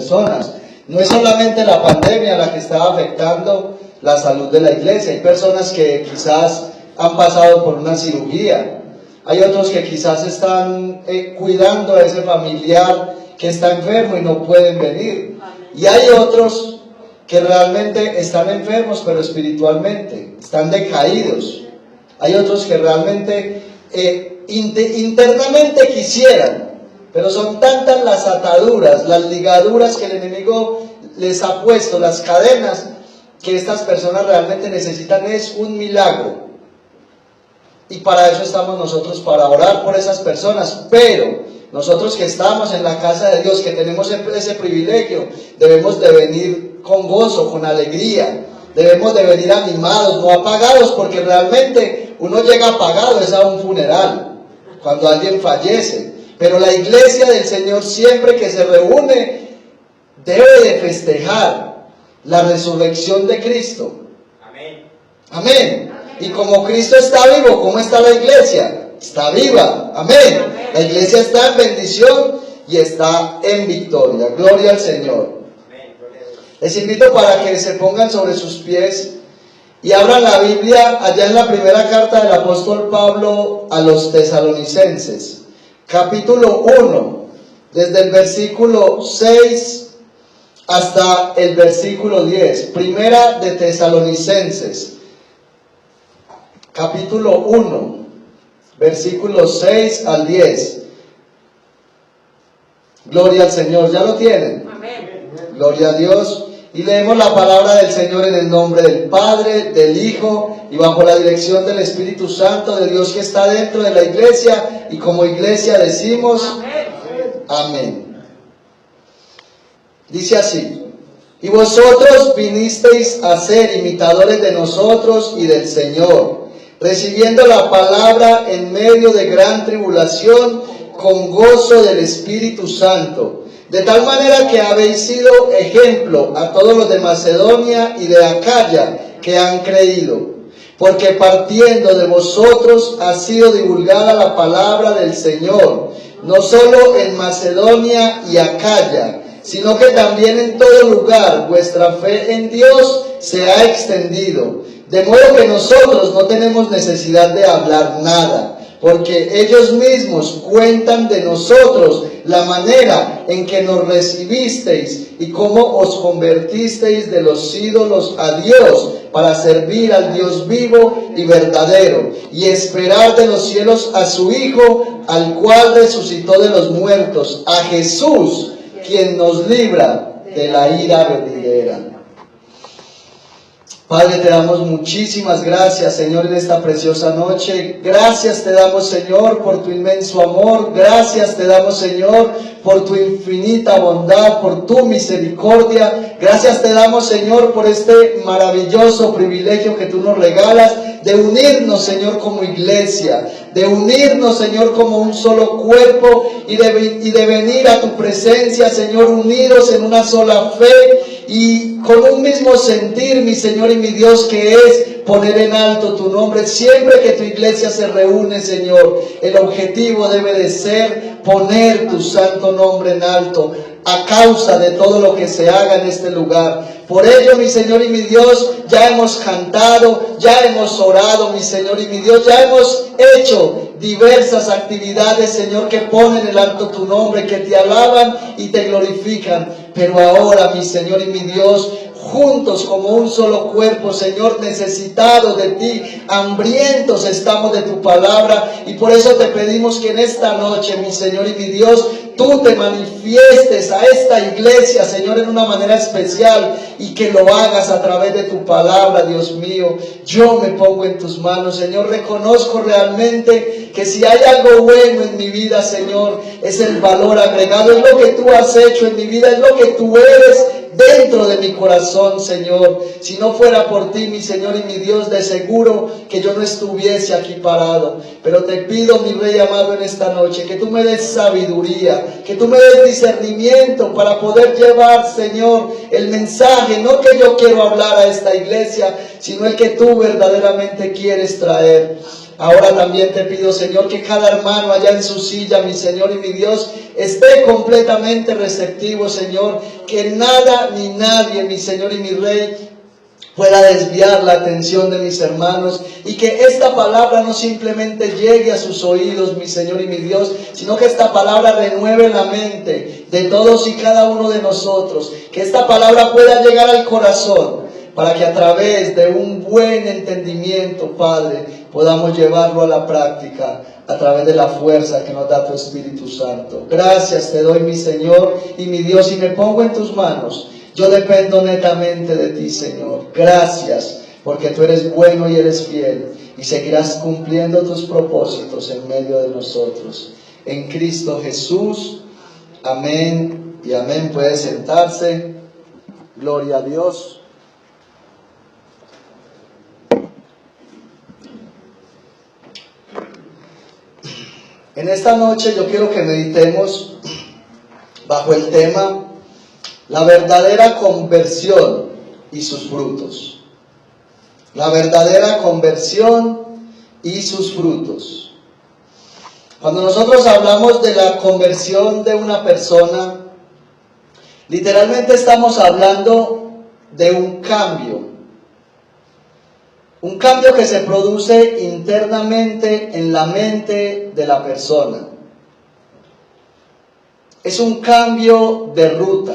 personas. No es solamente la pandemia la que está afectando la salud de la iglesia. Hay personas que quizás han pasado por una cirugía. Hay otros que quizás están cuidando a ese familiar que está enfermo y no pueden venir. Y hay otros que realmente están enfermos, pero espiritualmente están decaídos. Hay otros que realmente internamente quisieran, pero son tantas las ataduras, las ligaduras que el enemigo les ha puesto, las cadenas, que estas personas realmente necesitan es un milagro. Y para eso estamos nosotros, para orar por esas personas. Pero nosotros que estamos en la casa de Dios, que tenemos ese privilegio, debemos de venir con gozo, con alegría. Debemos de venir animados, no apagados, porque realmente uno llega apagado es a un funeral, cuando alguien fallece. Pero la iglesia del Señor, siempre que se reúne, debe de festejar la resurrección de Cristo. Amén. Amén. Y como Cristo está vivo, ¿cómo está la iglesia? Está viva. Amén. La iglesia está en bendición y está en victoria. Gloria al Señor. Les invito para que se pongan sobre sus pies y abran la Biblia allá en la primera carta del apóstol Pablo a los tesalonicenses, capítulo 1, desde el versículo 6 hasta el versículo 10. Primera de Tesalonicenses, capítulo 1, versículos 6 al 10. Gloria al Señor. ¿Ya lo tienen? Amén. Gloria a Dios. Y leemos la palabra del Señor en el nombre del Padre, del Hijo y bajo la dirección del Espíritu Santo de Dios que está dentro de la iglesia, y como iglesia decimos amén. Amén. Dice así: y vosotros vinisteis a ser imitadores de nosotros y del Señor, recibiendo la palabra en medio de gran tribulación, con gozo del Espíritu Santo, de tal manera que habéis sido ejemplo a todos los de Macedonia y de Acaya que han creído, porque partiendo de vosotros ha sido divulgada la palabra del Señor, no solo en Macedonia y Acaya, sino que también en todo lugar vuestra fe en Dios se ha extendido, de modo que nosotros no tenemos necesidad de hablar nada, porque ellos mismos cuentan de nosotros la manera en que nos recibisteis y cómo os convertisteis de los ídolos a Dios para servir al Dios vivo y verdadero, y esperar de los cielos a su Hijo, al cual resucitó de los muertos, a Jesús, quien nos libra de la ira venidera. Padre, te damos muchísimas gracias, Señor, en esta preciosa noche. Gracias te damos, Señor, por tu inmenso amor. Gracias te damos, Señor, por tu infinita bondad, por tu misericordia. Gracias te damos, Señor, por este maravilloso privilegio que tú nos regalas de unirnos, Señor, como iglesia, de unirnos, Señor, como un solo cuerpo y de venir a tu presencia, Señor, unidos en una sola fe y con un mismo sentir, mi Señor y mi Dios, que es poner en alto tu nombre. Siempre que tu iglesia se reúne, Señor, el objetivo debe de ser poner tu santo nombre en alto, a causa de todo lo que se haga en este lugar. Por ello, mi Señor y mi Dios, ya hemos cantado, ya hemos orado, mi Señor y mi Dios, ya hemos hecho diversas actividades, Señor, que ponen en alto tu nombre, que te alaban y te glorifican. Pero ahora, mi Señor y mi Dios, juntos como un solo cuerpo, Señor, necesitados de ti, hambrientos estamos de tu palabra, y por eso te pedimos que en esta noche, mi Señor y mi Dios, tú te manifiestes a esta iglesia, Señor, en una manera especial, y que lo hagas a través de tu palabra, Dios mío. Yo me pongo en tus manos, Señor. Reconozco realmente que si hay algo bueno en mi vida, Señor, es el valor agregado, es lo que tú has hecho en mi vida, es lo que tú eres dentro de mi corazón, Señor. Si no fuera por ti, mi Señor y mi Dios, de seguro que yo no estuviese aquí parado. Pero te pido, mi Rey amado, en esta noche, que tú me des sabiduría, que tú me des discernimiento para poder llevar, Señor, el mensaje, no que yo quiero hablar a esta iglesia, sino el que tú verdaderamente quieres traer. Ahora también te pido, Señor, que cada hermano allá en su silla, mi Señor y mi Dios, esté completamente receptivo, Señor, que nada ni nadie, mi Señor y mi Rey, pueda desviar la atención de mis hermanos, y que esta palabra no simplemente llegue a sus oídos, mi Señor y mi Dios, sino que esta palabra renueve la mente de todos y cada uno de nosotros, que esta palabra pueda llegar al corazón, para que a través de un buen entendimiento, Padre, podamos llevarlo a la práctica, a través de la fuerza que nos da tu Espíritu Santo. Gracias te doy, mi Señor y mi Dios, y me pongo en tus manos. Yo dependo netamente de ti, Señor. Gracias, porque tú eres bueno y eres fiel, y seguirás cumpliendo tus propósitos en medio de nosotros. En Cristo Jesús. Amén y amén. Puede sentarse. Gloria a Dios. En esta noche yo quiero que meditemos bajo el tema la verdadera conversión y sus frutos. La verdadera conversión y sus frutos. Cuando nosotros hablamos de la conversión de una persona, literalmente estamos hablando de un cambio. Un cambio que se produce internamente en la mente de la persona. Es un cambio de ruta.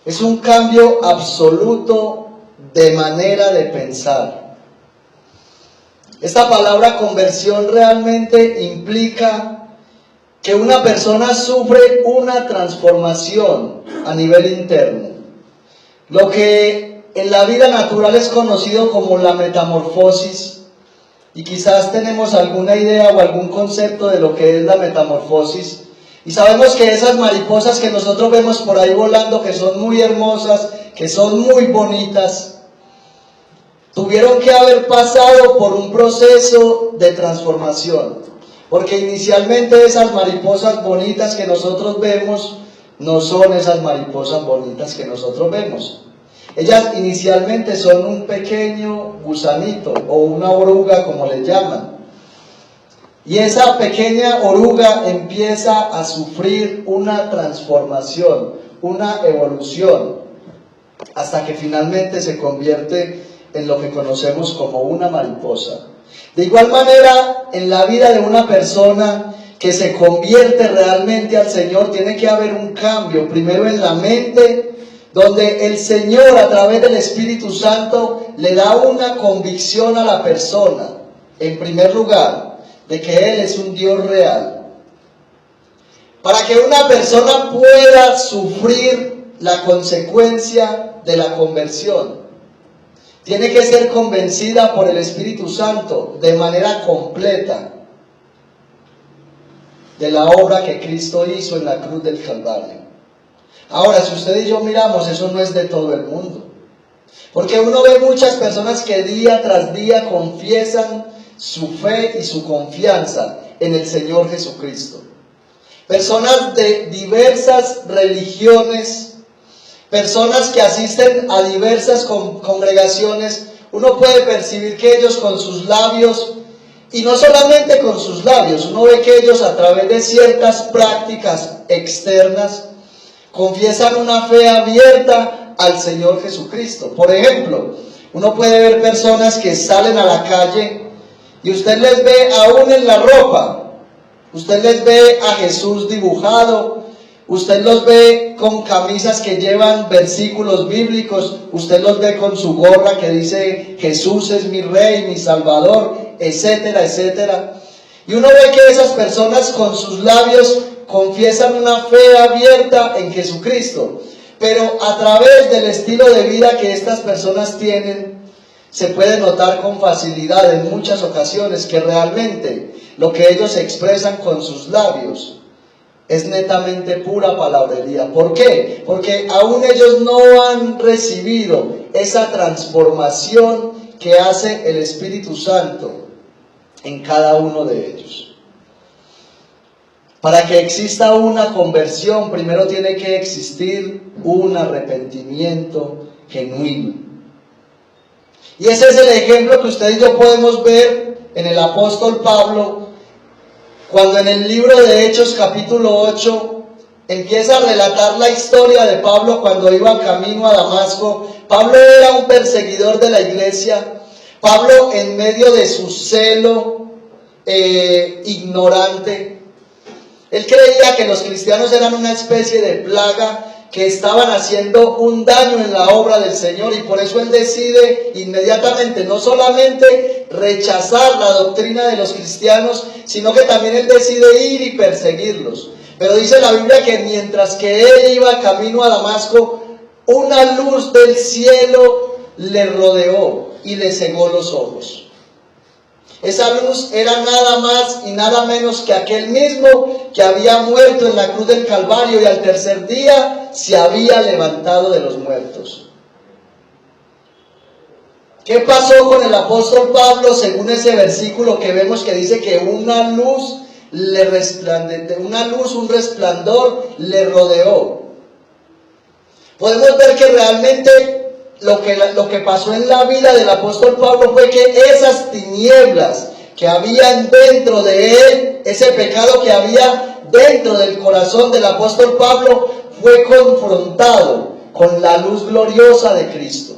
Es un cambio absoluto de manera de pensar. Esta palabra conversión realmente implica que una persona sufre una transformación a nivel interno. Lo que en la vida natural es conocido como la metamorfosis, y quizás tenemos alguna idea o algún concepto de lo que es la metamorfosis, y sabemos que esas mariposas que nosotros vemos por ahí volando, que son muy hermosas, que son muy bonitas, tuvieron que haber pasado por un proceso de transformación, porque inicialmente esas mariposas bonitas que nosotros vemos no son esas mariposas bonitas que nosotros vemos. Ellas inicialmente son un pequeño gusanito o una oruga, como le llaman. Y esa pequeña oruga empieza a sufrir una transformación, una evolución, hasta que finalmente se convierte en lo que conocemos como una mariposa. De igual manera, en la vida de una persona que se convierte realmente al Señor, tiene que haber un cambio, primero en la mente, donde el Señor a través del Espíritu Santo le da una convicción a la persona, en primer lugar, de que Él es un Dios real. Para que una persona pueda sufrir la consecuencia de la conversión, tiene que ser convencida por el Espíritu Santo de manera completa de la obra que Cristo hizo en la cruz del Calvario. Ahora, si usted y yo miramos, eso no es de todo el mundo. Porque uno ve muchas personas que día tras día confiesan su fe y su confianza en el Señor Jesucristo. Personas de diversas religiones, personas que asisten a diversas congregaciones, uno puede percibir que ellos con sus labios, y no solamente con sus labios, uno ve que ellos a través de ciertas prácticas externas, confiesan una fe abierta al Señor Jesucristo. Por ejemplo, uno puede ver personas que salen a la calle y usted les ve aún en la ropa, usted les ve a Jesús dibujado, usted los ve con camisas que llevan versículos bíblicos, usted los ve con su gorra que dice Jesús es mi Rey, mi Salvador, etcétera, etcétera. Y uno ve que esas personas con sus labios confiesan una fe abierta en Jesucristo, pero a través del estilo de vida que estas personas tienen, se puede notar con facilidad en muchas ocasiones que realmente lo que ellos expresan con sus labios es netamente pura palabrería. ¿Por qué? Porque aún ellos no han recibido esa transformación que hace el Espíritu Santo en cada uno de ellos. Para que exista una conversión, primero tiene que existir un arrepentimiento genuino. Y ese es el ejemplo que usted y yo podemos ver en el apóstol Pablo, cuando en el libro de Hechos capítulo 8 empieza a relatar la historia de Pablo cuando iba camino a Damasco. Pablo era un perseguidor de la iglesia. Pablo, en medio de su celo ignorante, él creía que los cristianos eran una especie de plaga que estaban haciendo un daño en la obra del Señor, y por eso él decide inmediatamente no solamente rechazar la doctrina de los cristianos, sino que también él decide ir y perseguirlos. Pero dice la Biblia que mientras que él iba camino a Damasco, una luz del cielo le rodeó y le cegó los ojos. Esa luz era nada más y nada menos que aquel mismo que había muerto en la cruz del Calvario y al tercer día se había levantado de los muertos. ¿Qué pasó con el apóstol Pablo según ese versículo que vemos que dice que una luz un resplandor le rodeó? Podemos ver que realmente lo que pasó en la vida del apóstol Pablo fue que esas tinieblas que habían dentro de él, ese pecado que había dentro del corazón del apóstol Pablo, fue confrontado con la luz gloriosa de Cristo.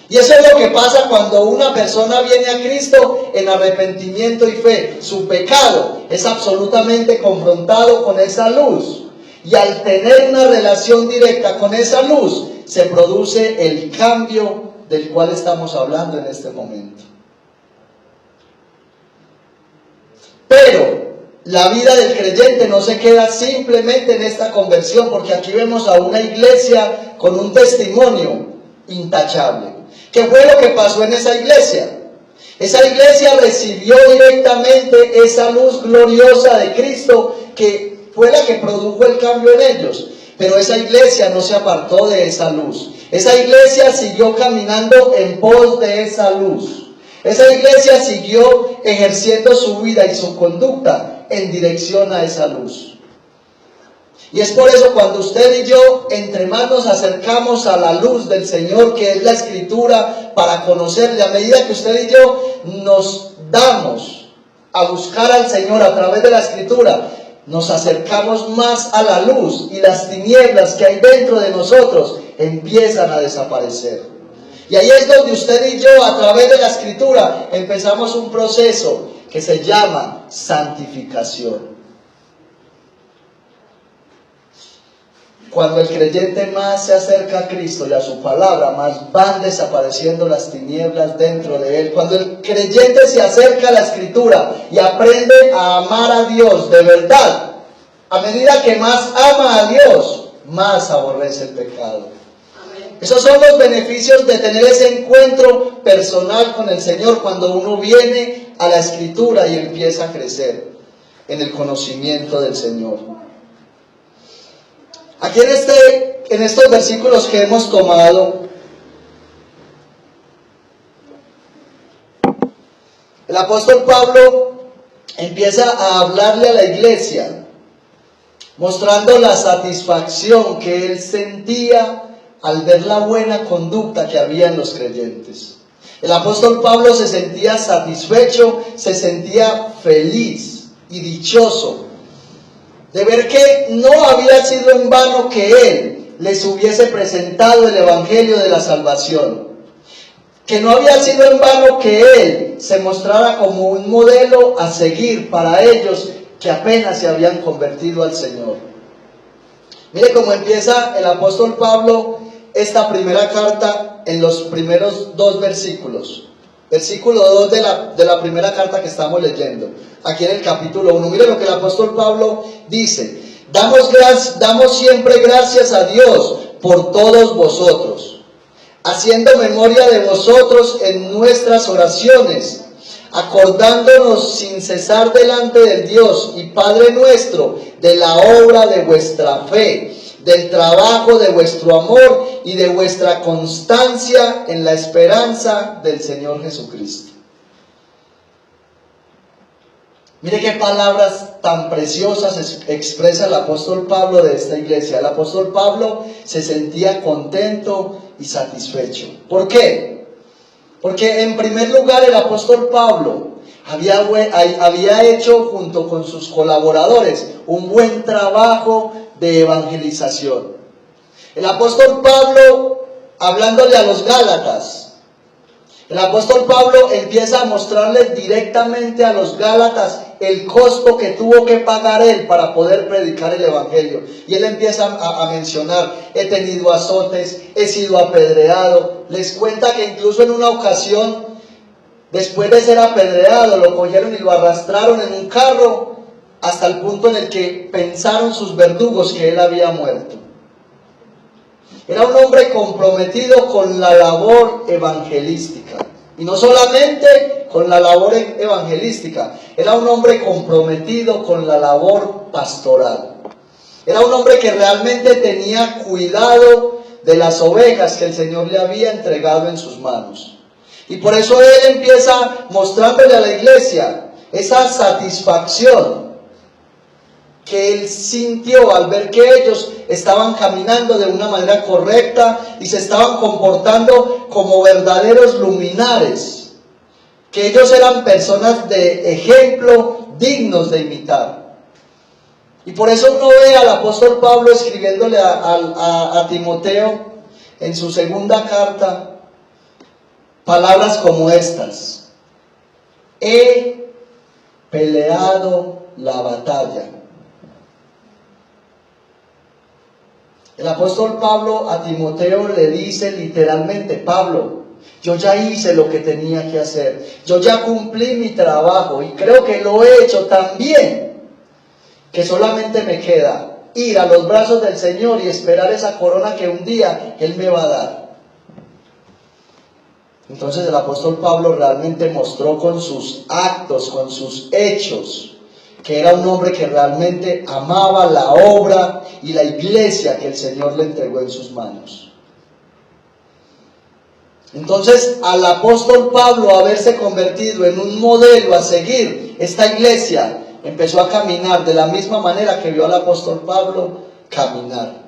Y eso es lo que pasa cuando una persona viene a Cristo en arrepentimiento y fe. Su pecado es absolutamente confrontado con esa luz. Y al tener una relación directa con esa luz, se produce el cambio del cual estamos hablando en este momento. Pero la vida del creyente no se queda simplemente en esta conversión, porque aquí vemos a una iglesia con un testimonio intachable. ¿Qué fue lo que pasó en esa iglesia? Esa iglesia recibió directamente esa luz gloriosa de Cristo, que fue la que produjo el cambio en ellos. Pero esa iglesia no se apartó de esa luz. Esa iglesia siguió caminando en pos de esa luz. Esa iglesia siguió ejerciendo su vida y su conducta en dirección a esa luz. Y es por eso cuando usted y yo, entre más nos acercamos a la luz del Señor, que es la Escritura, para conocerle, a medida que usted y yo nos damos a buscar al Señor a través de la Escritura, nos acercamos más a la luz y las tinieblas que hay dentro de nosotros empiezan a desaparecer. Y ahí es donde usted y yo, a través de la Escritura, empezamos un proceso que se llama santificación. Cuando el creyente más se acerca a Cristo y a su palabra, más van desapareciendo las tinieblas dentro de él. Cuando el creyente se acerca a la Escritura y aprende a amar a Dios de verdad, a medida que más ama a Dios, más aborrece el pecado. Esos son los beneficios de tener ese encuentro personal con el Señor cuando uno viene a la Escritura y empieza a crecer en el conocimiento del Señor. Aquí en estos versículos que hemos tomado, el apóstol Pablo empieza a hablarle a la iglesia, mostrando la satisfacción que él sentía al ver la buena conducta que había en los creyentes. El apóstol Pablo se sentía satisfecho, se sentía feliz y dichoso de ver que no había sido en vano que él les hubiese presentado el evangelio de la salvación, que no había sido en vano que él se mostrara como un modelo a seguir para ellos que apenas se habían convertido al Señor. Mire cómo empieza el apóstol Pablo esta primera carta en los primeros 2 versículos. Versículo 2 de la primera carta que estamos leyendo, aquí en el capítulo 1. Mire lo que el apóstol Pablo dice: damos siempre gracias a Dios por todos vosotros, haciendo memoria de vosotros en nuestras oraciones, acordándonos sin cesar delante del Dios y Padre nuestro de la obra de vuestra fe, del trabajo de vuestro amor y de vuestra constancia en la esperanza del Señor Jesucristo. Mire qué palabras tan preciosas expresa el apóstol Pablo de esta iglesia. El apóstol Pablo se sentía contento y satisfecho. ¿Por qué? Porque en primer lugar el apóstol Pablo había hecho junto con sus colaboradores un buen trabajo de evangelización. El apóstol Pablo, hablándole a los Gálatas, el apóstol Pablo empieza a mostrarles directamente a los Gálatas el costo que tuvo que pagar él para poder predicar el evangelio. Y él empieza a mencionar: he tenido azotes, he sido apedreado. Les cuenta que incluso en una ocasión, después de ser apedreado, lo cogieron y lo arrastraron en un carro hasta el punto en el que pensaron sus verdugos que él había muerto. Era un hombre comprometido con la labor evangelística. Y no solamente con la labor evangelística, era un hombre comprometido con la labor pastoral. Era un hombre que realmente tenía cuidado de las ovejas que el Señor le había entregado en sus manos. Y por eso él empieza mostrándole a la iglesia esa satisfacción que él sintió al ver que ellos estaban caminando de una manera correcta y se estaban comportando como verdaderos luminares, que ellos eran personas de ejemplo dignos de imitar. Y por eso uno ve al apóstol Pablo escribiéndole a Timoteo en su segunda carta palabras como estas: he peleado la batalla. El apóstol Pablo a Timoteo le dice literalmente: Pablo, yo ya hice lo que tenía que hacer, yo ya cumplí mi trabajo y creo que lo he hecho tan bien que solamente me queda ir a los brazos del Señor y esperar esa corona que un día Él me va a dar. Entonces el apóstol Pablo realmente mostró con sus actos, con sus hechos, que era un hombre que realmente amaba la obra y la iglesia que el Señor le entregó en sus manos. Entonces, al apóstol Pablo haberse convertido en un modelo a seguir, esta iglesia empezó a caminar de la misma manera que vio al apóstol Pablo caminar.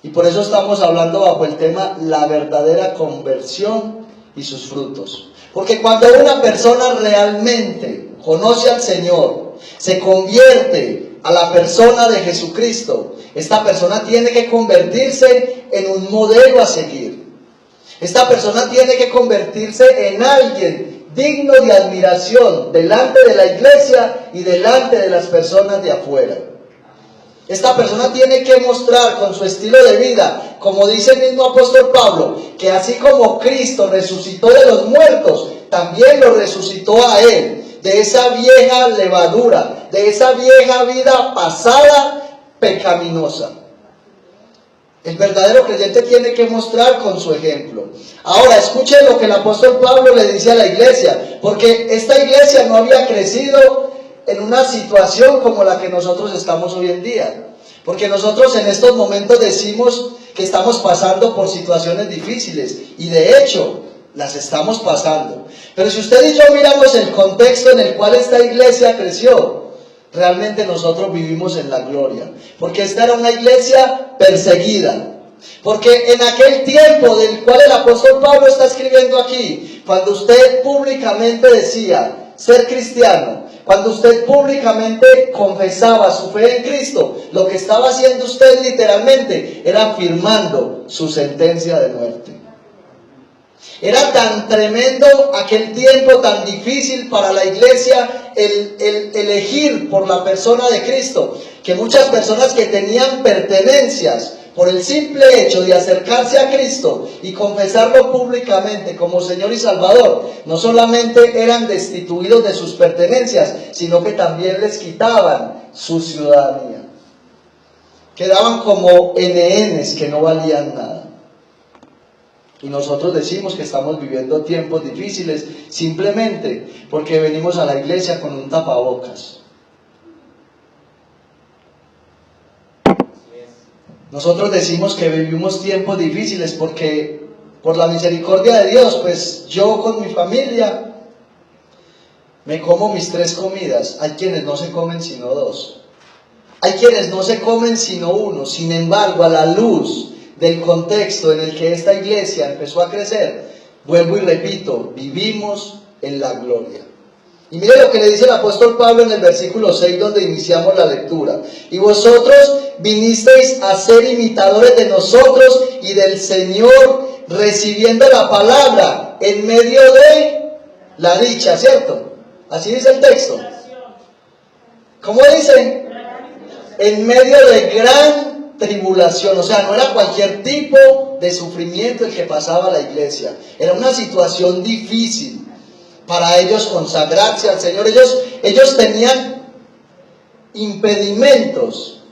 Y por eso estamos hablando bajo el tema la verdadera conversión y sus frutos. Porque cuando una persona realmente conoce al Señor, se convierte a la persona de Jesucristo, esta persona tiene que convertirse en un modelo a seguir. Esta persona tiene que convertirse en alguien digno de admiración delante de la iglesia y delante de las personas de afuera. Esta persona tiene que mostrar con su estilo de vida, como dice el mismo apóstol Pablo, que así como Cristo resucitó de los muertos, también lo resucitó a él, de esa vieja levadura, de esa vieja vida pasada pecaminosa. El verdadero creyente tiene que mostrar con su ejemplo. Ahora, escuchen lo que el apóstol Pablo le dice a la iglesia, porque esta iglesia no había crecido en una situación como la que nosotros estamos hoy en día. Porque nosotros en estos momentos decimos que estamos pasando por situaciones difíciles, y de hecho las estamos pasando. Pero si usted y yo miramos el contexto en el cual esta iglesia creció, realmente nosotros vivimos en la gloria, porque esta era una iglesia perseguida. Porque en aquel tiempo del cual el apóstol Pablo está escribiendo aquí, cuando usted públicamente decía ser cristiano, cuando usted públicamente confesaba su fe en Cristo, lo que estaba haciendo usted literalmente era firmando su sentencia de muerte. Era tan tremendo aquel tiempo, tan difícil para la iglesia el elegir por la persona de Cristo, que muchas personas que tenían pertenencias, por el simple hecho de acercarse a Cristo y confesarlo públicamente como Señor y Salvador, no solamente eran destituidos de sus pertenencias, sino que también les quitaban su ciudadanía. Quedaban como NNs que no valían nada. Y nosotros decimos que estamos viviendo tiempos difíciles simplemente porque venimos a la iglesia con un tapabocas. Nosotros decimos que vivimos tiempos difíciles porque por la misericordia de Dios, pues yo con mi familia me como mis 3 comidas. Hay quienes no se comen sino 2. Hay quienes no se comen sino 1. Sin embargo, a la luz del contexto en el que esta iglesia empezó a crecer, vuelvo y repito, vivimos en la gloria. Y mire lo que le dice el apóstol Pablo en el versículo 6, donde iniciamos la lectura. Y vosotros vinisteis a ser imitadores de nosotros y del Señor, recibiendo la palabra en medio de la dicha, ¿cierto? Así dice el texto. ¿Cómo dice? En medio de gran tribulación. O sea, no era cualquier tipo de sufrimiento el que pasaba la iglesia. Era una situación difícil para ellos consagrarse al Señor. Ellos tenían impedimentos,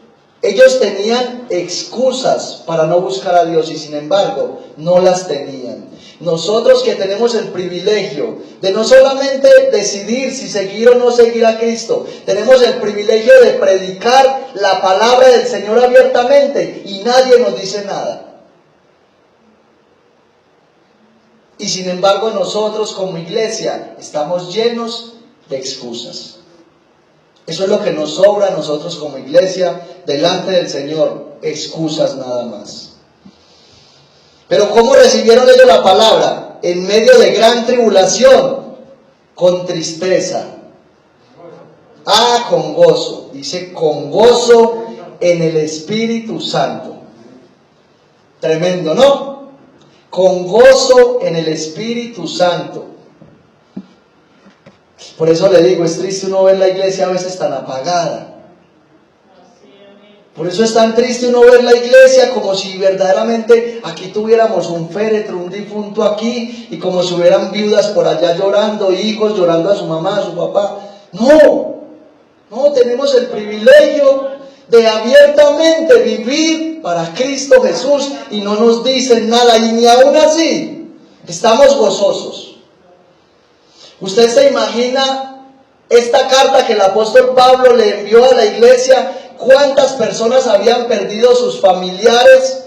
ellos tenían excusas para no buscar a Dios y sin embargo no las tenían. Nosotros que tenemos el privilegio de no solamente decidir si seguir o no seguir a Cristo, tenemos el privilegio de predicar la palabra del Señor abiertamente y nadie nos dice nada. Y sin embargo nosotros como iglesia estamos llenos de excusas. Eso es lo que nos sobra a nosotros como iglesia delante del Señor, excusas nada más. Pero ¿cómo recibieron ellos la palabra? En medio de gran tribulación, con tristeza. Con gozo. Dice, con gozo en el Espíritu Santo. Tremendo, ¿no? Con gozo en el Espíritu Santo. Por eso le digo, es triste uno ver la iglesia a veces tan apagada. Por eso es tan triste uno ver la iglesia como si verdaderamente aquí tuviéramos un féretro, un difunto aquí, y como si hubieran viudas por allá llorando, hijos llorando a su mamá, a su papá. No, tenemos el privilegio de abiertamente vivir para Cristo Jesús y no nos dicen nada, y ni aún así estamos gozosos. ¿Usted se imagina esta carta que el apóstol Pablo le envió a la iglesia? ¿Cuántas personas habían perdido sus familiares?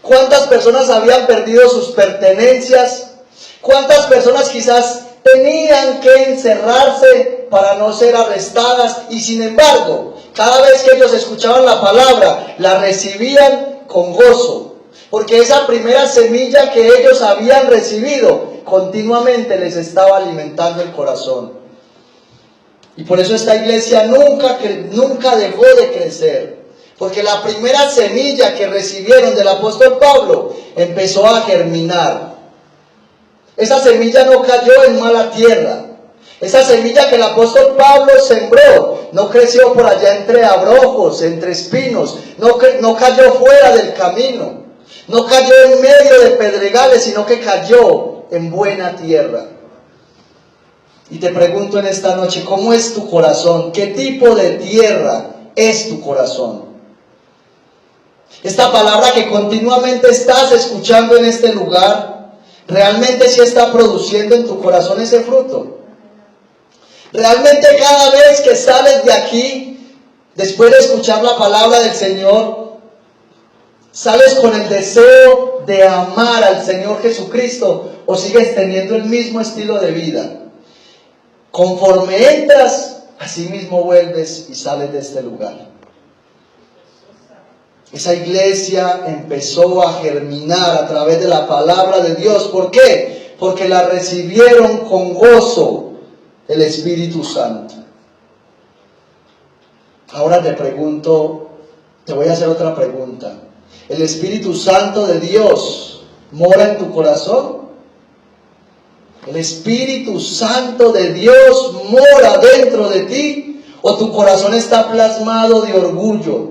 ¿Cuántas personas habían perdido sus pertenencias? ¿Cuántas personas quizás tenían que encerrarse para no ser arrestadas? Y sin embargo, cada vez que ellos escuchaban la palabra, la recibían con gozo. Porque esa primera semilla que ellos habían recibido continuamente les estaba alimentando el corazón. Y por eso esta iglesia nunca dejó de crecer. Porque la primera semilla que recibieron del apóstol Pablo empezó a germinar. Esa semilla no cayó en mala tierra. Esa semilla que el apóstol Pablo sembró no creció por allá entre abrojos, entre espinos. No cayó fuera del camino. No cayó en medio de pedregales, sino que cayó en buena tierra. Y te pregunto en esta noche, ¿cómo es tu corazón? ¿Qué tipo de tierra es tu corazón? Esta palabra que continuamente estás escuchando en este lugar, ¿realmente sí está produciendo en tu corazón ese fruto? ¿Realmente cada vez que sales de aquí, después de escuchar la palabra del Señor, sales con el deseo de amar al Señor Jesucristo o sigues teniendo el mismo estilo de vida? Conforme entras, así mismo vuelves y sales de este lugar. Esa iglesia empezó a germinar a través de la palabra de Dios. ¿Por qué? Porque la recibieron con gozo el Espíritu Santo. Ahora te pregunto, te voy a hacer otra pregunta. ¿El Espíritu Santo de Dios mora en tu corazón? ¿El Espíritu Santo de Dios mora dentro de ti? ¿O tu corazón está plasmado de orgullo?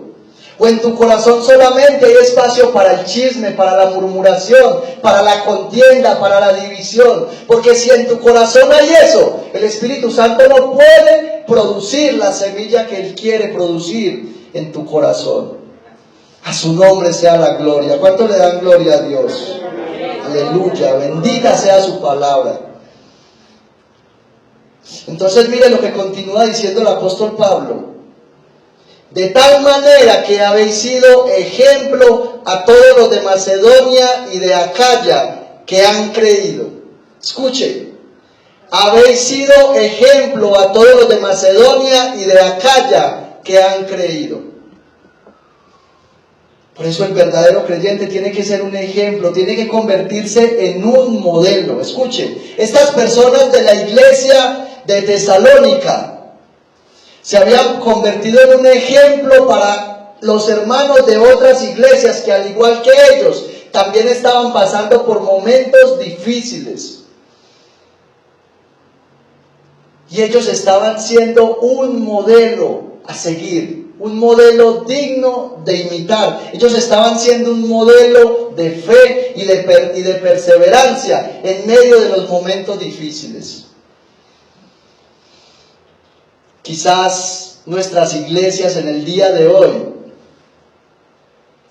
¿O en tu corazón solamente hay espacio para el chisme, para la murmuración, para la contienda, para la división? Porque si en tu corazón hay eso, el Espíritu Santo no puede producir la semilla que Él quiere producir en tu corazón. A su nombre sea la gloria. ¿Cuánto le dan gloria a Dios? Aleluya, bendita sea su palabra. Entonces mire lo que continúa diciendo el apóstol Pablo. De tal manera que habéis sido ejemplo a todos los de Macedonia y de Acaya que han creído. Escuche, habéis sido ejemplo a todos los de Macedonia y de Acaya que han creído. Por eso el verdadero creyente tiene que ser un ejemplo, tiene que convertirse en un modelo. Escuchen, estas personas de la iglesia de Tesalónica se había convertido en un ejemplo para los hermanos de otras iglesias que, al igual que ellos, también estaban pasando por momentos difíciles. Y ellos estaban siendo un modelo a seguir, un modelo digno de imitar. Ellos estaban siendo un modelo de fe y de perseverancia en medio de los momentos difíciles. Quizás nuestras iglesias en el día de hoy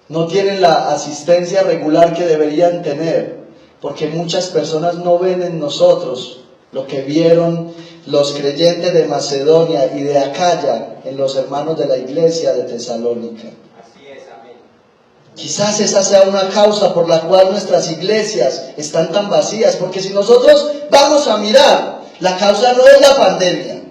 no tienen la asistencia regular que deberían tener, porque muchas personas no ven en nosotros lo que vieron los creyentes de Macedonia y de Acaya en los hermanos de la iglesia de Tesalónica. Así es, amén. Quizás esa sea una causa por la cual nuestras iglesias están tan vacías, porque si nosotros vamos a mirar, la causa no es la pandemia.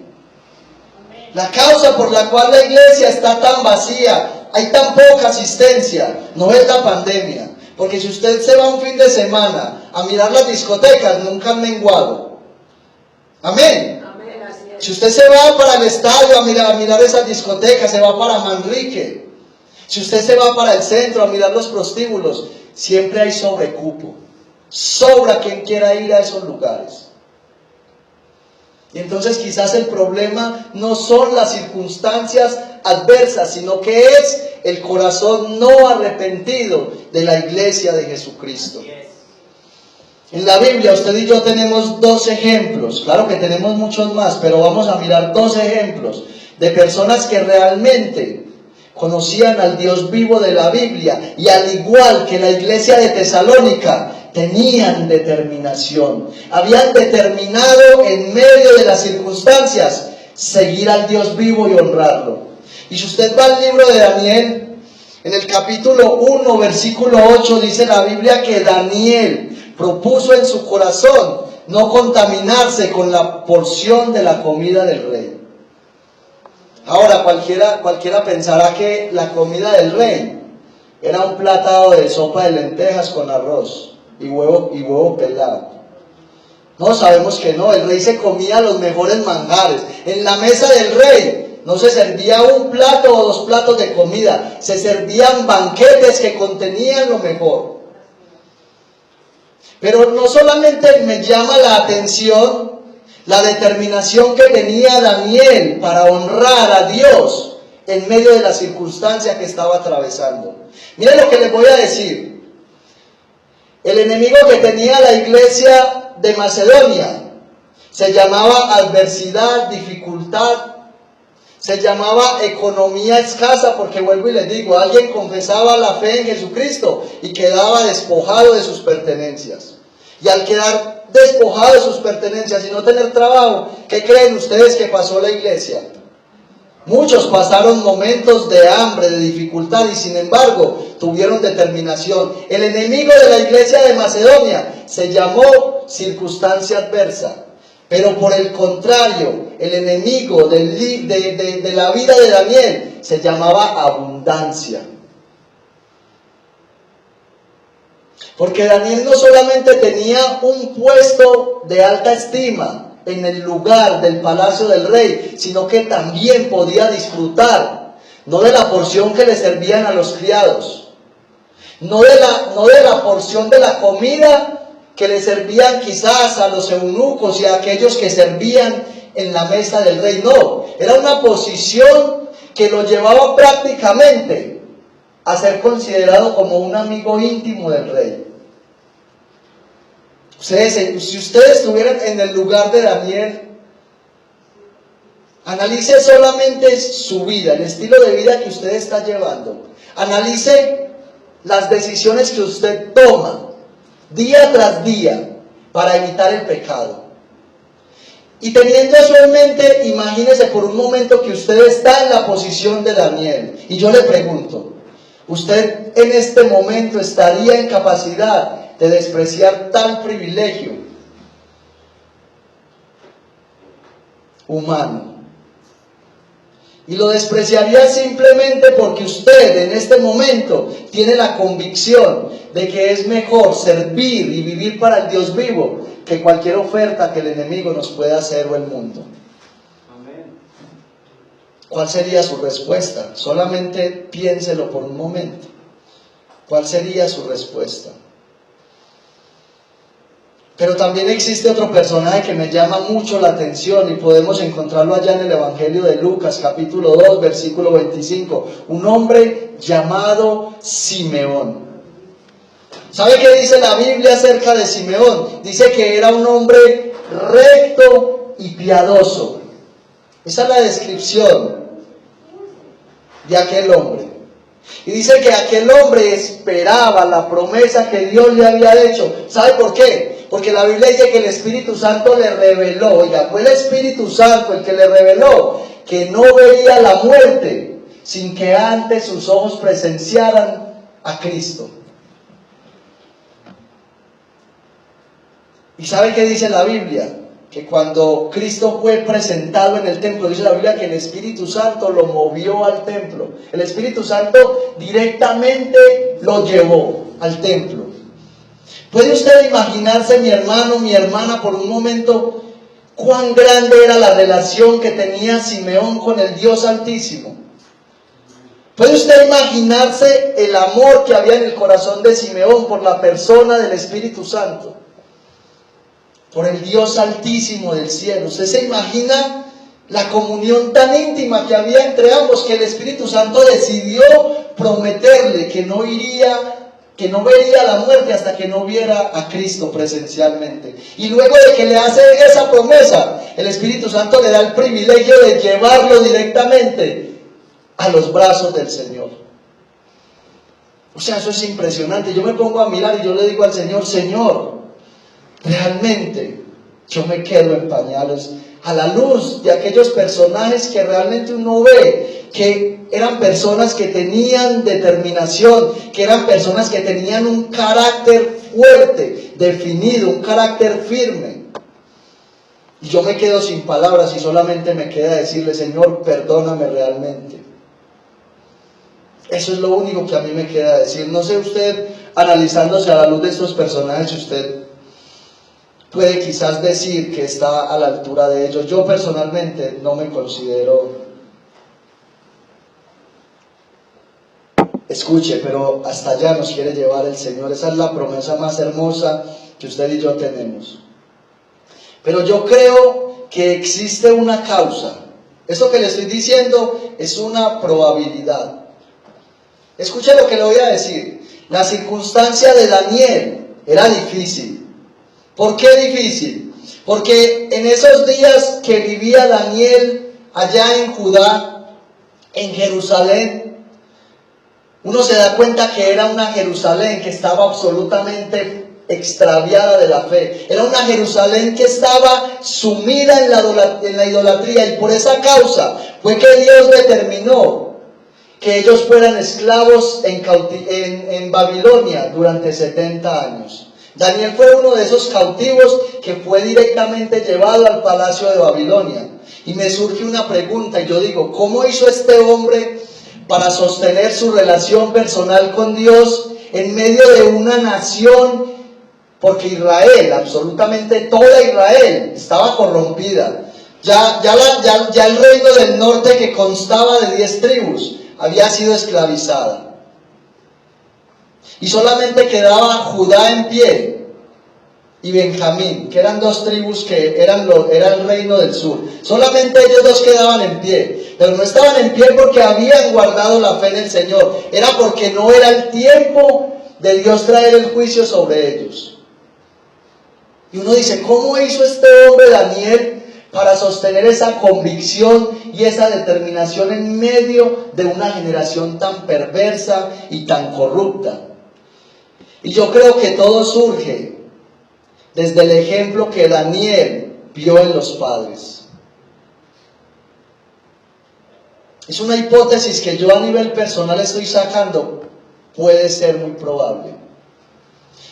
La causa por la cual la iglesia está tan vacía, hay tan poca asistencia, no es la pandemia. Porque si usted se va un fin de semana a mirar las discotecas, nunca han menguado. Amén. Amén, así es. Si usted se va para el estadio a mirar esas discotecas, se va para Manrique. Si usted se va para el centro a mirar los prostíbulos, siempre hay sobrecupo. Sobra quien quiera ir a esos lugares. Y entonces quizás el problema no son las circunstancias adversas, sino que es el corazón no arrepentido de la iglesia de Jesucristo. En la Biblia usted y yo tenemos 2 ejemplos, claro que tenemos muchos más, pero vamos a mirar 2 ejemplos de personas que realmente conocían al Dios vivo de la Biblia y, al igual que la iglesia de Tesalónica, tenían determinación, habían determinado en medio de las circunstancias seguir al Dios vivo y honrarlo. Y si usted va al libro de Daniel, en el capítulo 1, versículo 8, dice la Biblia que Daniel propuso en su corazón no contaminarse con la porción de la comida del rey. Ahora cualquiera pensará que la comida del rey era un platado de sopa de lentejas con arroz y huevo pelado. No, sabemos que no. El rey se comía los mejores manjares. En la mesa del rey no se servía un plato o 2 platos de comida, se servían banquetes que contenían lo mejor. Pero no solamente me llama la atención la determinación que tenía Daniel para honrar a Dios en medio de la circunstancia que estaba atravesando. Miren lo que les voy a decir. El enemigo que tenía la iglesia de Macedonia se llamaba adversidad, dificultad, se llamaba economía escasa, porque vuelvo y les digo, alguien confesaba la fe en Jesucristo y quedaba despojado de sus pertenencias. Y al quedar despojado de sus pertenencias y no tener trabajo, ¿qué creen ustedes que pasó la iglesia? Muchos pasaron momentos de hambre, de dificultad, y sin embargo tuvieron determinación. El enemigo de la iglesia de Macedonia se llamó circunstancia adversa. Pero por el contrario, el enemigo de la vida de Daniel se llamaba abundancia. Porque Daniel no solamente tenía un puesto de alta estima en el lugar del palacio del rey, sino que también podía disfrutar, no de la porción que le servían a los criados, no de la porción de la comida que le servían quizás a los eunucos y a aquellos que servían en la mesa del rey. No, era una posición que lo llevaba prácticamente a ser considerado como un amigo íntimo del rey. Si ustedes estuvieran en el lugar de Daniel, analice solamente su vida, el estilo de vida que usted está llevando. Analice las decisiones que usted toma día tras día para evitar el pecado. Y teniendo eso en mente, imagínese por un momento que usted está en la posición de Daniel. Y yo le pregunto, ¿usted en este momento estaría en capacidad de despreciar tal privilegio humano? Y lo despreciaría simplemente porque usted en este momento tiene la convicción de que es mejor servir y vivir para el Dios vivo que cualquier oferta que el enemigo nos pueda hacer o el mundo. Amén. ¿Cuál sería su respuesta? Solamente piénselo por un momento. ¿Cuál sería su respuesta? Pero también existe otro personaje que me llama mucho la atención y podemos encontrarlo allá en el Evangelio de Lucas, capítulo 2, versículo 25. Un hombre llamado Simeón. ¿Sabe qué dice la Biblia acerca de Simeón? Dice que era un hombre recto y piadoso. Esa es la descripción de aquel hombre. Y dice que aquel hombre esperaba la promesa que Dios le había hecho. ¿Sabe por qué? Porque la Biblia dice que el Espíritu Santo le reveló, oiga, fue el Espíritu Santo el que le reveló que no vería la muerte sin que antes sus ojos presenciaran a Cristo. ¿Y sabe qué dice la Biblia? Que cuando Cristo fue presentado en el templo, dice la Biblia que el Espíritu Santo lo movió al templo. El Espíritu Santo directamente lo llevó al templo. ¿Puede usted imaginarse, mi hermano, mi hermana, por un momento, cuán grande era la relación que tenía Simeón con el Dios Altísimo? ¿Puede usted imaginarse el amor que había en el corazón de Simeón por la persona del Espíritu Santo? Por el Dios Altísimo del cielo. ¿Usted se imagina la comunión tan íntima que había entre ambos, que el Espíritu Santo decidió prometerle que no vería la muerte hasta que no viera a Cristo presencialmente? Y luego de que le hace esa promesa, el Espíritu Santo le da el privilegio de llevarlo directamente a los brazos del Señor. O sea, eso es impresionante. Yo me pongo a mirar y yo le digo al Señor: Señor, realmente yo me quedo en pañales a la luz de aquellos personajes que realmente uno ve que eran personas que tenían determinación, que eran personas que tenían un carácter fuerte, definido, un carácter firme. Y yo me quedo sin palabras y solamente me queda decirle: Señor, perdóname realmente. Eso es lo único que a mí me queda decir. No sé usted, analizándose a la luz de estos personajes, si usted puede quizás decir que está a la altura de ellos. Yo personalmente no me considero. Escuche, pero hasta allá nos quiere llevar el Señor. Esa es la promesa más hermosa que usted y yo tenemos. Pero yo creo que existe una causa. Eso que le estoy diciendo es una probabilidad. Escuche lo que le voy a decir. La circunstancia de Daniel era difícil. ¿Por qué difícil? Porque en esos días que vivía Daniel allá en Judá, en Jerusalén, uno se da cuenta que era una Jerusalén que estaba absolutamente extraviada de la fe. Era una Jerusalén que estaba sumida en la idolatría, y por esa causa fue que Dios determinó que ellos fueran esclavos en Babilonia durante 70 años. Daniel fue uno de esos cautivos que fue directamente llevado al palacio de Babilonia. Y me surge una pregunta y yo digo: ¿cómo hizo este hombre para sostener su relación personal con Dios en medio de una nación? Porque Israel, absolutamente toda Israel, estaba corrompida. Ya el reino del norte, que constaba de 10 tribus, había sido esclavizada. Y solamente quedaba Judá en pie y Benjamín, que eran 2 tribus que era el reino del sur. Solamente ellos 2 quedaban en pie, pero no estaban en pie porque habían guardado la fe en el Señor. Era porque no era el tiempo de Dios traer el juicio sobre ellos. Y uno dice: ¿cómo hizo este hombre Daniel para sostener esa convicción y esa determinación en medio de una generación tan perversa y tan corrupta? Y yo creo que todo surge desde el ejemplo que Daniel vio en los padres. Es una hipótesis que yo a nivel personal estoy sacando. Puede ser muy probable.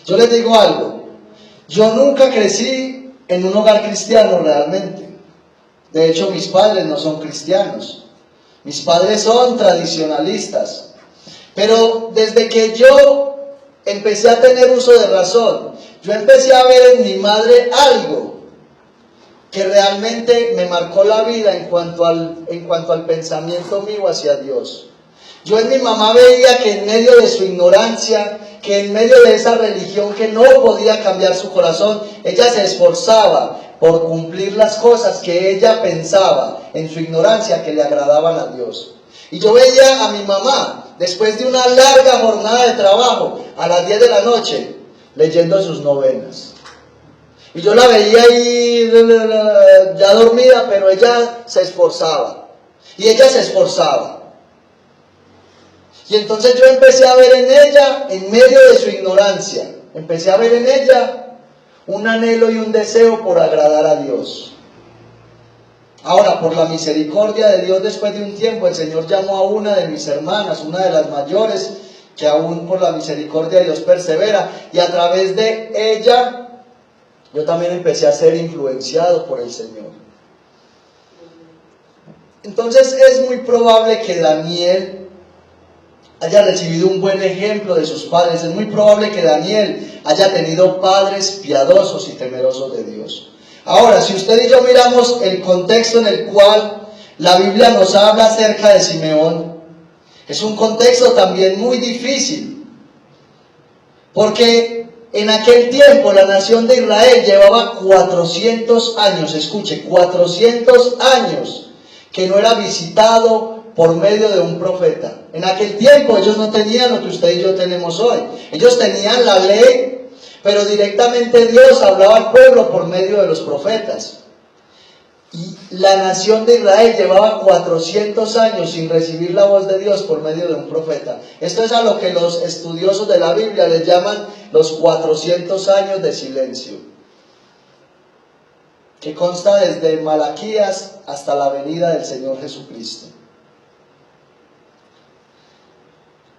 Yo les digo algo: yo nunca crecí en un hogar cristiano realmente. De hecho, mis padres no son cristianos. Mis padres son tradicionalistas. Pero desde que yo empecé a tener uso de razón, yo empecé a ver en mi madre algo que realmente me marcó la vida en cuanto al pensamiento mío hacia Dios. Yo en mi mamá veía que en medio de su ignorancia, que en medio de esa religión que no podía cambiar su corazón, ella se esforzaba por cumplir las cosas que ella pensaba en su ignorancia que le agradaban a Dios. Y yo veía a mi mamá, después de una larga jornada de trabajo, a las 10 de la noche, leyendo sus novenas. Y yo la veía ahí ya dormida, pero ella se esforzaba. Y ella se esforzaba. Y entonces yo empecé a ver en ella, en medio de su ignorancia, empecé a ver en ella un anhelo y un deseo por agradar a Dios. Ahora, por la misericordia de Dios, después de un tiempo, el Señor llamó a una de mis hermanas, una de las mayores, que aún por la misericordia de Dios persevera, y a través de ella, yo también empecé a ser influenciado por el Señor. Entonces es muy probable que Daniel haya recibido un buen ejemplo de sus padres. Es muy probable que Daniel haya tenido padres piadosos y temerosos de Dios. Ahora, si usted y yo miramos el contexto en el cual la Biblia nos habla acerca de Simeón, es un contexto también muy difícil, porque en aquel tiempo la nación de Israel llevaba 400 años, escuche, 400 años que no era visitado por medio de un profeta. En aquel tiempo ellos no tenían lo que usted y yo tenemos hoy. Ellos tenían la ley, pero directamente Dios hablaba al pueblo por medio de los profetas. Y la nación de Israel llevaba 400 años sin recibir la voz de Dios por medio de un profeta. Esto es a lo que los estudiosos de la Biblia les llaman los 400 años de silencio, que consta desde Malaquías hasta la venida del Señor Jesucristo.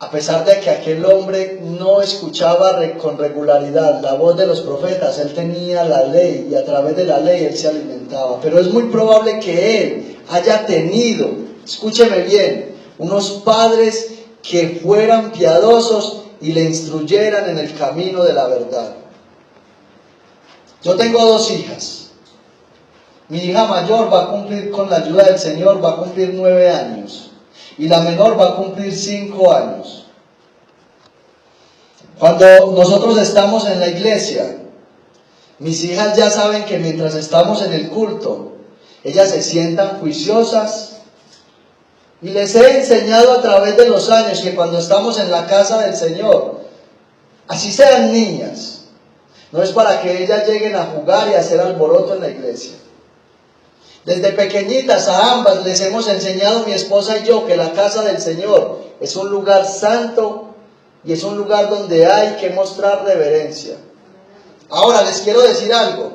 A pesar de que aquel hombre no escuchaba con regularidad la voz de los profetas, él tenía la ley y a través de la ley él se alimentaba. Pero es muy probable que él haya tenido, escúcheme bien, unos padres que fueran piadosos y le instruyeran en el camino de la verdad. Yo tengo 2 hijas. Mi hija mayor va a cumplir, con la ayuda del Señor, va a cumplir 9 años. Y la menor va a cumplir 5 años. Cuando nosotros estamos en la iglesia, mis hijas ya saben que mientras estamos en el culto, ellas se sientan juiciosas. Y les he enseñado a través de los años que cuando estamos en la casa del Señor, así sean niñas, no es para que ellas lleguen a jugar y a hacer alboroto en la iglesia. Desde pequeñitas a ambas les hemos enseñado, mi esposa y yo, que la casa del Señor es un lugar santo y es un lugar donde hay que mostrar reverencia. Ahora les quiero decir algo.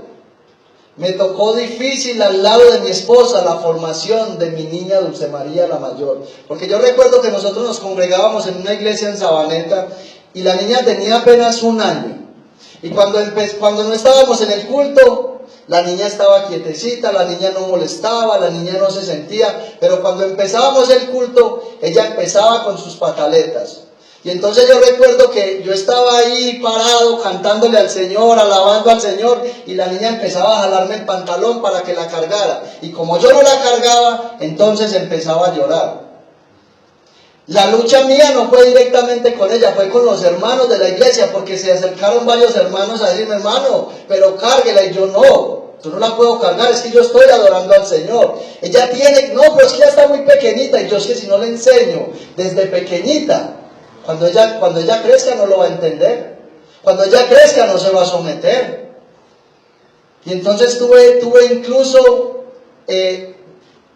Me tocó difícil al lado de mi esposa la formación de mi niña Dulce María la mayor. Porque yo recuerdo que nosotros nos congregábamos en una iglesia en Sabaneta y la niña tenía apenas 1 año. Y cuando no estábamos en el culto, la niña estaba quietecita, la niña no molestaba, la niña no se sentía, pero cuando empezábamos el culto, ella empezaba con sus pataletas. Y entonces yo recuerdo que yo estaba ahí parado, cantándole al Señor, alabando al Señor, y la niña empezaba a jalarme el pantalón para que la cargara. Y como yo no la cargaba, entonces empezaba a llorar. La lucha mía no fue directamente con ella, fue con los hermanos de la iglesia, porque se acercaron varios hermanos a decirme, hermano, pero cárguela, y yo no la puedo cargar, es que yo estoy adorando al Señor. Ella tiene, no, pero es que ella está muy pequeñita, y yo es que si no le enseño desde pequeñita, cuando ella crezca no lo va a entender, cuando ella crezca no se va a someter. Y entonces tuve incluso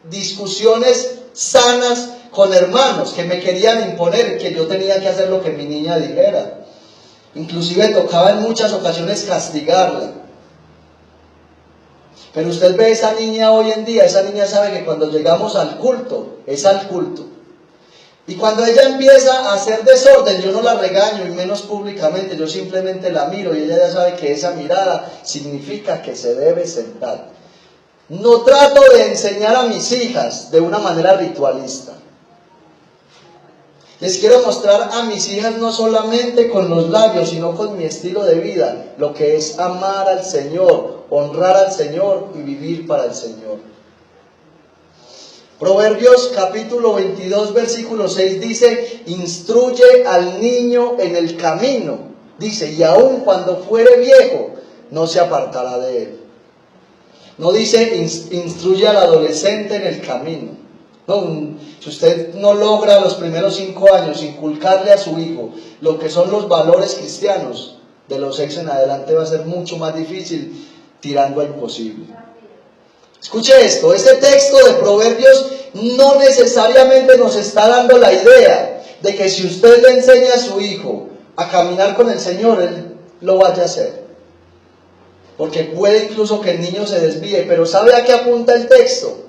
discusiones sanas con hermanos que me querían imponer que yo tenía que hacer lo que mi niña dijera. Inclusive tocaba en muchas ocasiones castigarla. Pero usted ve esa niña hoy en día, esa niña sabe que cuando llegamos al culto, es al culto. Y cuando ella empieza a hacer desorden, yo no la regaño, y menos públicamente, yo simplemente la miro y ella ya sabe que esa mirada significa que se debe sentar. No trato de enseñar a mis hijas de una manera ritualista. Les quiero mostrar a mis hijas no solamente con los labios, sino con mi estilo de vida, lo que es amar al Señor, honrar al Señor y vivir para el Señor. Proverbios capítulo 22, versículo 6 dice: instruye al niño en el camino, dice, y aun cuando fuere viejo, no se apartará de él. No dice instruye al adolescente en el camino. No, si usted no logra los primeros 5 años inculcarle a su hijo lo que son los valores cristianos, de los 6 en adelante va a ser mucho más difícil, tirando a imposible. Escuche esto, este texto de Proverbios no necesariamente nos está dando la idea de que si usted le enseña a su hijo a caminar con el Señor, él lo vaya a hacer. Porque puede incluso que el niño se desvíe, pero ¿sabe a qué apunta el texto?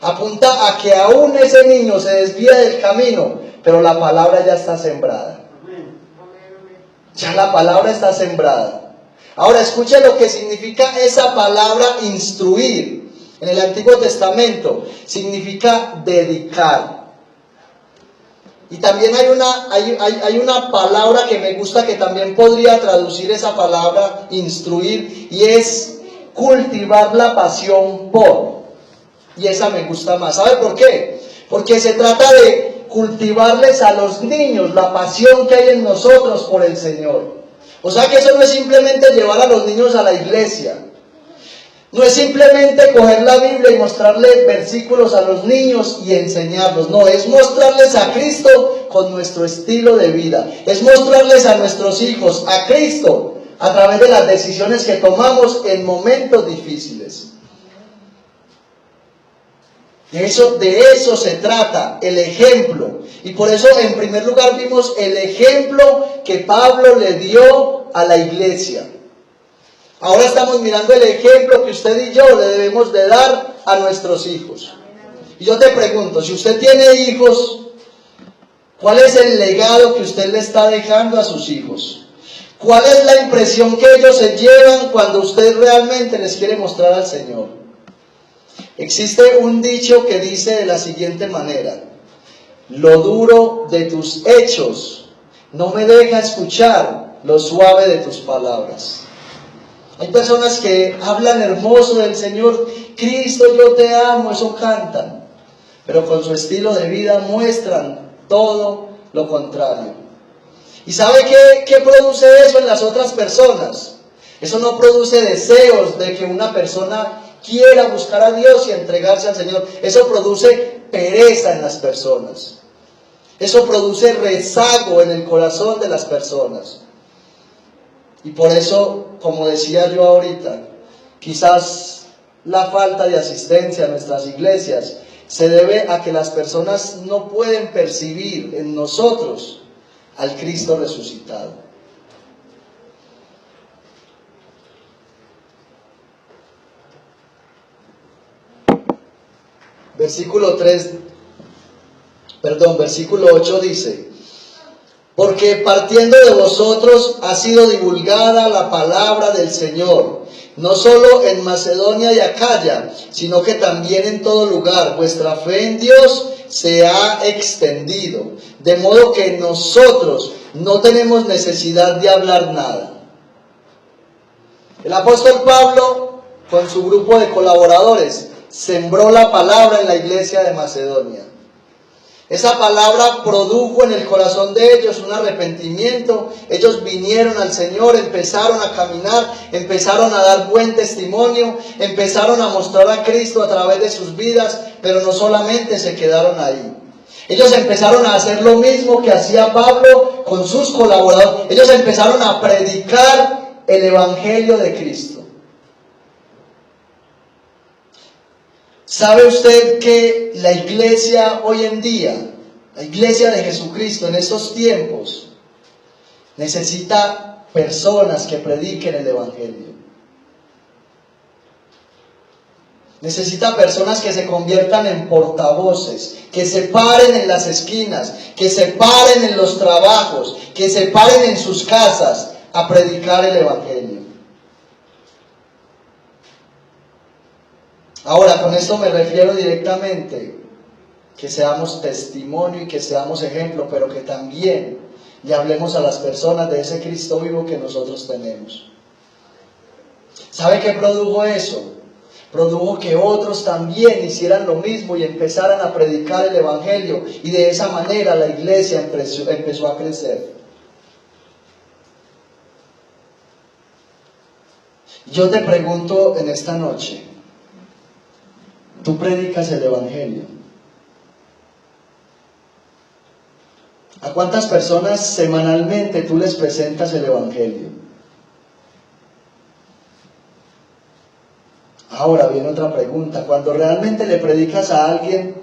Apunta a que aún ese niño se desvíe del camino, pero la palabra ya está sembrada. Ya la palabra está sembrada. Ahora escuche lo que significa esa palabra instruir. En el Antiguo Testamento significa dedicar. Y también hay una palabra que me gusta que también podría traducir esa palabra instruir, y es cultivar la pasión por. Y esa me gusta más. ¿Sabe por qué? Porque se trata de cultivarles a los niños la pasión que hay en nosotros por el Señor. O sea que eso no es simplemente llevar a los niños a la iglesia. No es simplemente coger la Biblia y mostrarle versículos a los niños y enseñarlos. No, es mostrarles a Cristo con nuestro estilo de vida. Es mostrarles a nuestros hijos a Cristo a través de las decisiones que tomamos en momentos difíciles. De eso se trata, el ejemplo. Y por eso en primer lugar vimos el ejemplo que Pablo le dio a la iglesia. Ahora estamos mirando el ejemplo que usted y yo le debemos de dar a nuestros hijos. Y yo te pregunto, si usted tiene hijos, ¿cuál es el legado que usted le está dejando a sus hijos? ¿Cuál es la impresión que ellos se llevan cuando usted realmente les quiere mostrar al Señor? Existe un dicho que dice de la siguiente manera: lo duro de tus hechos no me deja escuchar lo suave de tus palabras. Hay personas que hablan hermoso del Señor, Cristo yo te amo, eso cantan, pero con su estilo de vida muestran todo lo contrario. ¿Y sabe qué produce eso en las otras personas? Eso no produce deseos de que una persona quiera buscar a Dios y entregarse al Señor. Eso produce pereza en las personas. Eso produce rezago en el corazón de las personas. Y por eso, como decía yo ahorita, quizás la falta de asistencia a nuestras iglesias se debe a que las personas no pueden percibir en nosotros al Cristo resucitado. Versículo 8 dice: porque partiendo de vosotros ha sido divulgada la palabra del Señor, no solo en Macedonia y Acaya, sino que también en todo lugar. Vuestra fe en Dios se ha extendido, de modo que nosotros no tenemos necesidad de hablar nada. El apóstol Pablo, con su grupo de colaboradores, sembró la palabra en la iglesia de Macedonia. Esa palabra produjo en el corazón de ellos un arrepentimiento. Ellos vinieron al Señor, empezaron a caminar, empezaron a dar buen testimonio, empezaron a mostrar a Cristo a través de sus vidas, pero no solamente se quedaron ahí. Ellos empezaron a hacer lo mismo que hacía Pablo con sus colaboradores. Ellos empezaron a predicar el Evangelio de Cristo. ¿Sabe usted que la iglesia hoy en día, la iglesia de Jesucristo en estos tiempos, necesita personas que prediquen el Evangelio? Necesita personas que se conviertan en portavoces, que se paren en las esquinas, que se paren en los trabajos, que se paren en sus casas a predicar el Evangelio. Ahora, con esto me refiero directamente que seamos testimonio y que seamos ejemplo, pero que también le hablemos a las personas de ese Cristo vivo que nosotros tenemos. ¿Sabe qué produjo eso? Produjo que otros también hicieran lo mismo y empezaran a predicar el Evangelio, y de esa manera la iglesia empezó a crecer. Yo te pregunto en esta noche, ¿tú predicas el Evangelio? ¿A cuántas personas semanalmente tú les presentas el Evangelio? Ahora viene otra pregunta. Cuando realmente le predicas a alguien,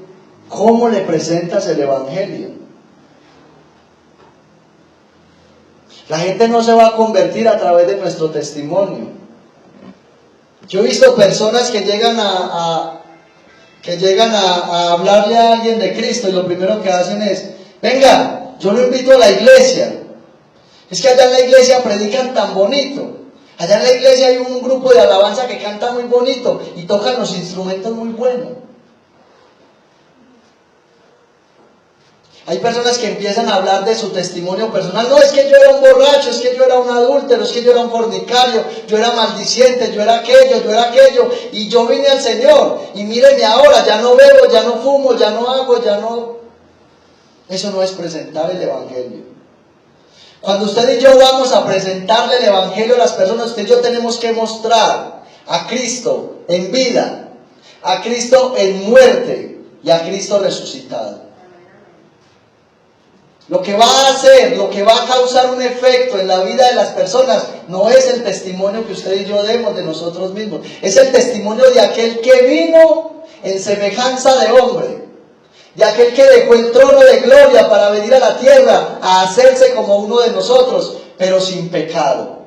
¿cómo le presentas el Evangelio? La gente no se va a convertir a través de nuestro testimonio. Yo he visto personas que llegan a hablarle a alguien de Cristo y lo primero que hacen es: venga, yo lo invito a la iglesia. Es que allá en la iglesia predican tan bonito. Allá en la iglesia hay un grupo de alabanza que canta muy bonito y tocan los instrumentos muy buenos. Hay personas que empiezan a hablar de su testimonio personal. No, es que yo era un borracho, es que yo era un adúltero, es que yo era un fornicario, yo era maldiciente, yo era aquello, y yo vine al Señor, y mírenme ahora, ya no bebo, ya no fumo, ya no hago, ya no... Eso no es presentar el Evangelio. Cuando usted y yo vamos a presentarle el Evangelio a las personas, usted y yo tenemos que mostrar a Cristo en vida, a Cristo en muerte y a Cristo resucitado. Lo que va a hacer, lo que va a causar un efecto en la vida de las personas, no es el testimonio que usted y yo demos de nosotros mismos, es el testimonio de aquel que vino en semejanza de hombre, de aquel que dejó el trono de gloria para venir a la tierra a hacerse como uno de nosotros, pero sin pecado.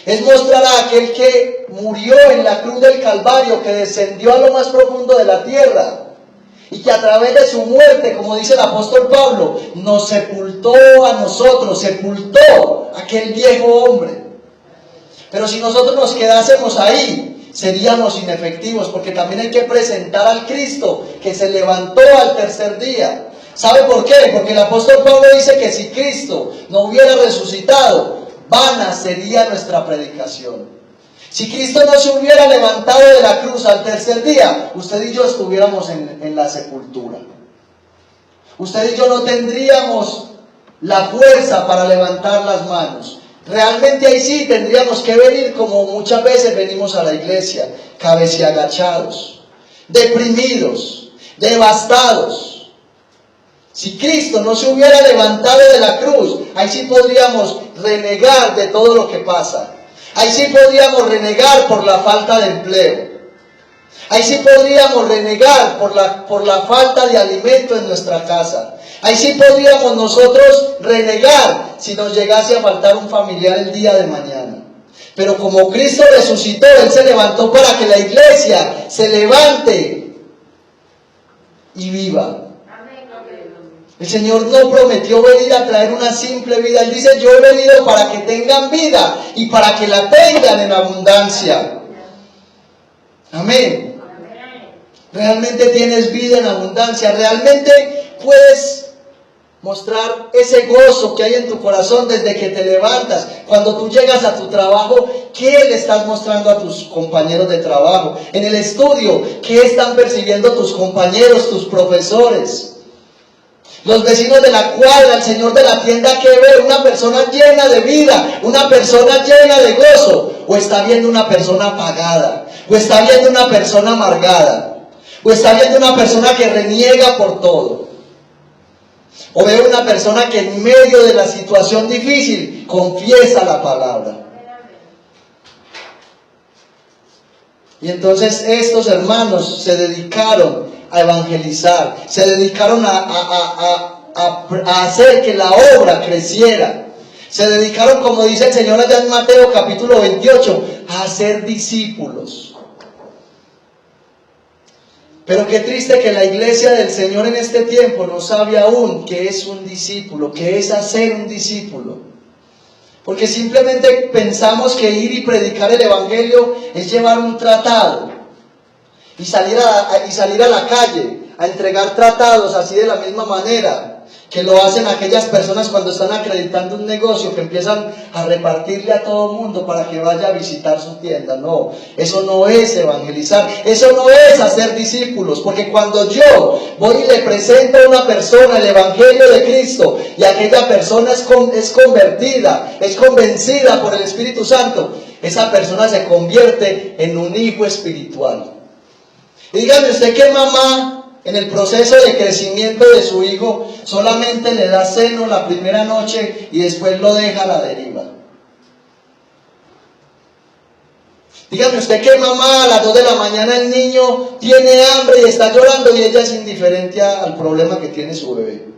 Es mostrar a aquel que murió en la cruz del Calvario, que descendió a lo más profundo de la tierra, y que a través de su muerte, como dice el apóstol Pablo, nos sepultó a nosotros, sepultó a aquel viejo hombre. Pero si nosotros nos quedásemos ahí, seríamos inefectivos, porque también hay que presentar al Cristo que se levantó al tercer día. ¿Sabe por qué? Porque el apóstol Pablo dice que si Cristo no hubiera resucitado, vana sería nuestra predicación. Si Cristo no se hubiera levantado de la cruz al tercer día, usted y yo estuviéramos en la sepultura. Usted y yo no tendríamos la fuerza para levantar las manos. Realmente ahí sí tendríamos que venir como muchas veces venimos a la iglesia, cabeciagachados, deprimidos, devastados. Si Cristo no se hubiera levantado de la cruz, ahí sí podríamos renegar de todo lo que pasa. Ahí sí podríamos renegar por la falta de empleo. Ahí sí podríamos renegar por la falta de alimento en nuestra casa. Ahí sí podríamos nosotros renegar si nos llegase a faltar un familiar el día de mañana. Pero como Cristo resucitó, Él se levantó para que la iglesia se levante y viva. El Señor no prometió venir a traer una simple vida. Él dice: yo he venido para que tengan vida y para que la tengan en abundancia. Amén. Realmente tienes vida en abundancia. Realmente puedes mostrar ese gozo que hay en tu corazón desde que te levantas. Cuando tú llegas a tu trabajo, ¿qué le estás mostrando a tus compañeros de trabajo? En el estudio, ¿qué están percibiendo tus compañeros, tus profesores? Los vecinos de la cuadra, el señor de la tienda, ¿qué ve? Una persona llena de vida, una persona llena de gozo, o está viendo una persona apagada, o está viendo una persona amargada, o está viendo una persona que reniega por todo, o ve una persona que en medio de la situación difícil confiesa la palabra. Y entonces estos hermanos se dedicaron a evangelizar, se dedicaron a hacer que la obra creciera, se dedicaron, como dice el Señor allá en Mateo capítulo 28, a hacer discípulos. Pero qué triste que la iglesia del Señor en este tiempo no sabe aún qué es un discípulo, qué es hacer un discípulo. Porque simplemente pensamos que ir y predicar el Evangelio es llevar un tratado y salir a la calle a entregar tratados así de la misma manera que lo hacen aquellas personas cuando están acreditando un negocio, que empiezan a repartirle a todo el mundo para que vaya a visitar su tienda. No, eso no es evangelizar, eso no es hacer discípulos, porque cuando yo voy y le presento a una persona el evangelio de Cristo y aquella persona es convertida, es convencida por el Espíritu Santo, esa persona se convierte en un hijo espiritual. Y dígame usted, ¿qué mamá en el proceso de crecimiento de su hijo solamente le da seno la primera noche y después lo deja a la deriva? Dígame usted, ¿qué mamá a las 2 de la mañana el niño tiene hambre y está llorando y ella es indiferente al problema que tiene su bebé?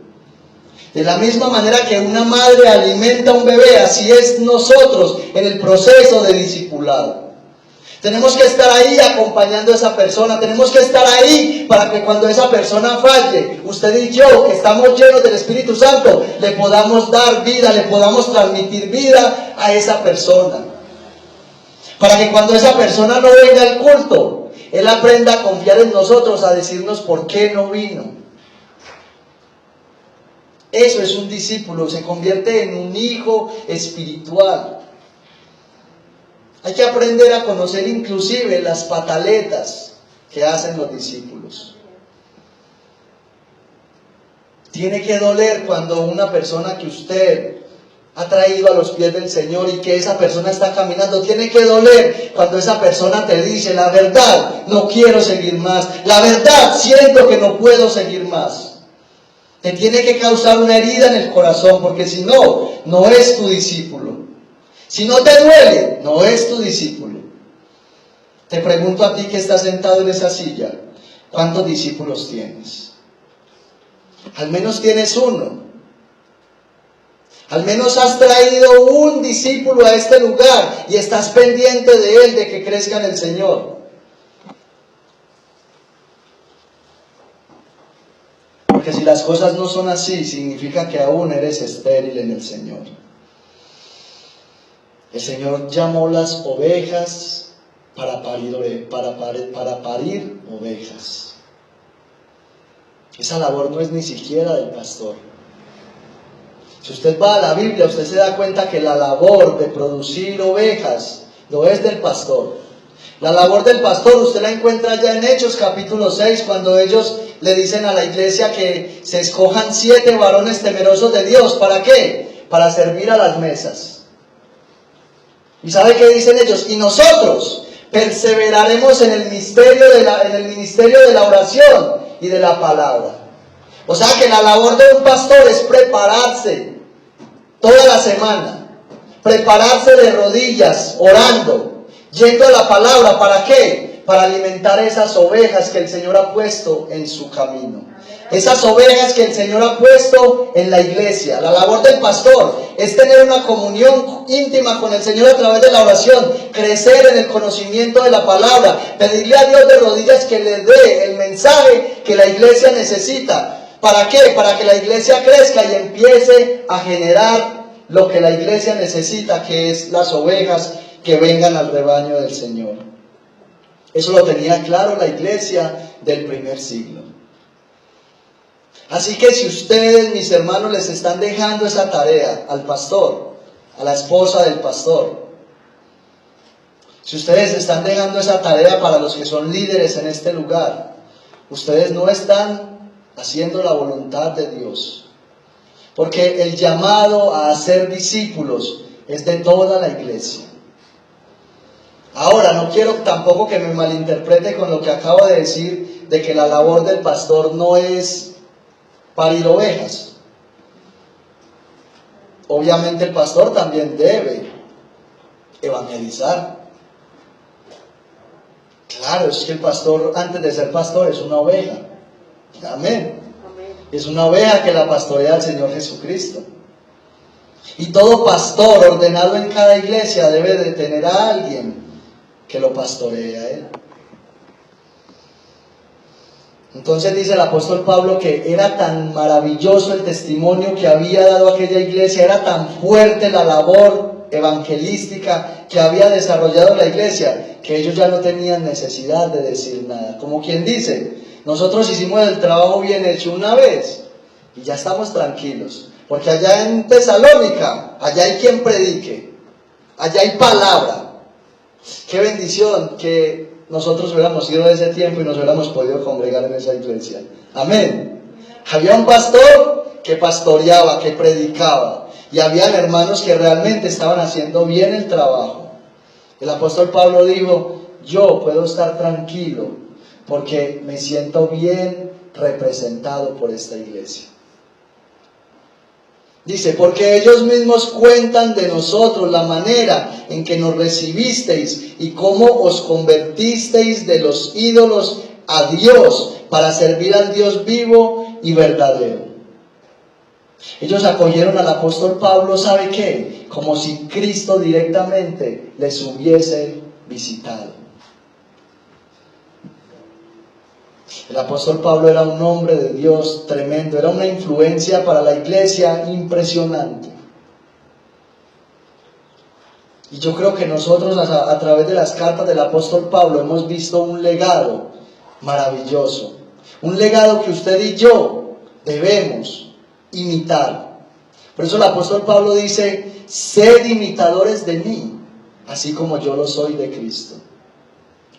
De la misma manera que una madre alimenta a un bebé, así es nosotros en el proceso de discipulado. Tenemos que estar ahí acompañando a esa persona, tenemos que estar ahí para que cuando esa persona falle, usted y yo, que estamos llenos del Espíritu Santo, le podamos dar vida, le podamos transmitir vida a esa persona. Para que cuando esa persona no venga al culto, él aprenda a confiar en nosotros, a decirnos por qué no vino. Eso es un discípulo, se convierte en un hijo espiritual. Hay que aprender a conocer inclusive las pataletas que hacen los discípulos. Tiene que doler cuando una persona que usted ha traído a los pies del Señor y que esa persona está caminando, tiene que doler cuando esa persona te dice: la verdad, no quiero seguir más, la verdad, siento que no puedo seguir más. Te tiene que causar una herida en el corazón, porque si no, no es tu discípulo. Si no te duele, no es tu discípulo. Te pregunto a ti que estás sentado en esa silla, ¿cuántos discípulos tienes? Al menos tienes uno. Al menos has traído un discípulo a este lugar y estás pendiente de él, de que crezca en el Señor. Porque si las cosas no son así, significa que aún eres estéril en el Señor. El Señor llamó las ovejas para parir ovejas. Esa labor no es ni siquiera del pastor. Si usted va a la Biblia, usted se da cuenta que la labor de producir ovejas no es del pastor. La labor del pastor usted la encuentra ya en Hechos capítulo 6, cuando ellos le dicen a la iglesia que se escojan 7 varones temerosos de Dios. ¿Para qué? Para servir a las mesas. ¿Y sabe qué dicen ellos? Y nosotros perseveraremos en el ministerio de la oración y de la palabra. O sea que la labor de un pastor es prepararse toda la semana, prepararse de rodillas, orando, yendo a la palabra. ¿Para qué? Para alimentar esas ovejas que el Señor ha puesto en su camino. Esas ovejas que el Señor ha puesto en la iglesia. La labor del pastor es tener una comunión íntima con el Señor a través de la oración, crecer en el conocimiento de la palabra, pedirle a Dios de rodillas que le dé el mensaje que la iglesia necesita. ¿Para qué? Para que la iglesia crezca y empiece a generar lo que la iglesia necesita, que es las ovejas que vengan al rebaño del Señor. Eso lo tenía claro la iglesia del primer siglo. Así que si ustedes, mis hermanos, les están dejando esa tarea al pastor, a la esposa del pastor, si ustedes están dejando esa tarea para los que son líderes en este lugar, ustedes no están haciendo la voluntad de Dios. Porque el llamado a hacer discípulos es de toda la iglesia. Ahora, no quiero tampoco que me malinterprete con lo que acabo de decir, de que la labor del pastor no es parir ovejas. Obviamente el pastor también debe evangelizar. Claro, es que el pastor, antes de ser pastor, es una oveja. Amén. Es una oveja que la pastorea el Señor Jesucristo. Y todo pastor ordenado en cada iglesia debe de tener a alguien que lo pastoree a él. Entonces dice el apóstol Pablo que era tan maravilloso el testimonio que había dado aquella iglesia, era tan fuerte la labor evangelística que había desarrollado la iglesia, que ellos ya no tenían necesidad de decir nada. Como quien dice, nosotros hicimos el trabajo bien hecho una vez y ya estamos tranquilos. Porque allá en Tesalónica, allá hay quien predique, allá hay palabra. Qué bendición que nosotros hubiéramos ido de ese tiempo y nos hubiéramos podido congregar en esa iglesia. Amén. Había un pastor que pastoreaba, que predicaba, y habían hermanos que realmente estaban haciendo bien el trabajo. El apóstol Pablo dijo: yo puedo estar tranquilo porque me siento bien representado por esta iglesia. Dice: porque ellos mismos cuentan de nosotros la manera en que nos recibisteis y cómo os convertisteis de los ídolos a Dios para servir al Dios vivo y verdadero. Ellos acogieron al apóstol Pablo, ¿sabe qué? Como si Cristo directamente les hubiese visitado. El apóstol Pablo era un hombre de Dios tremendo, era una influencia para la iglesia impresionante. Y yo creo que nosotros a través de las cartas del apóstol Pablo hemos visto un legado maravilloso. Un legado que usted y yo debemos imitar. Por eso el apóstol Pablo dice: sed imitadores de mí, así como yo lo soy de Cristo.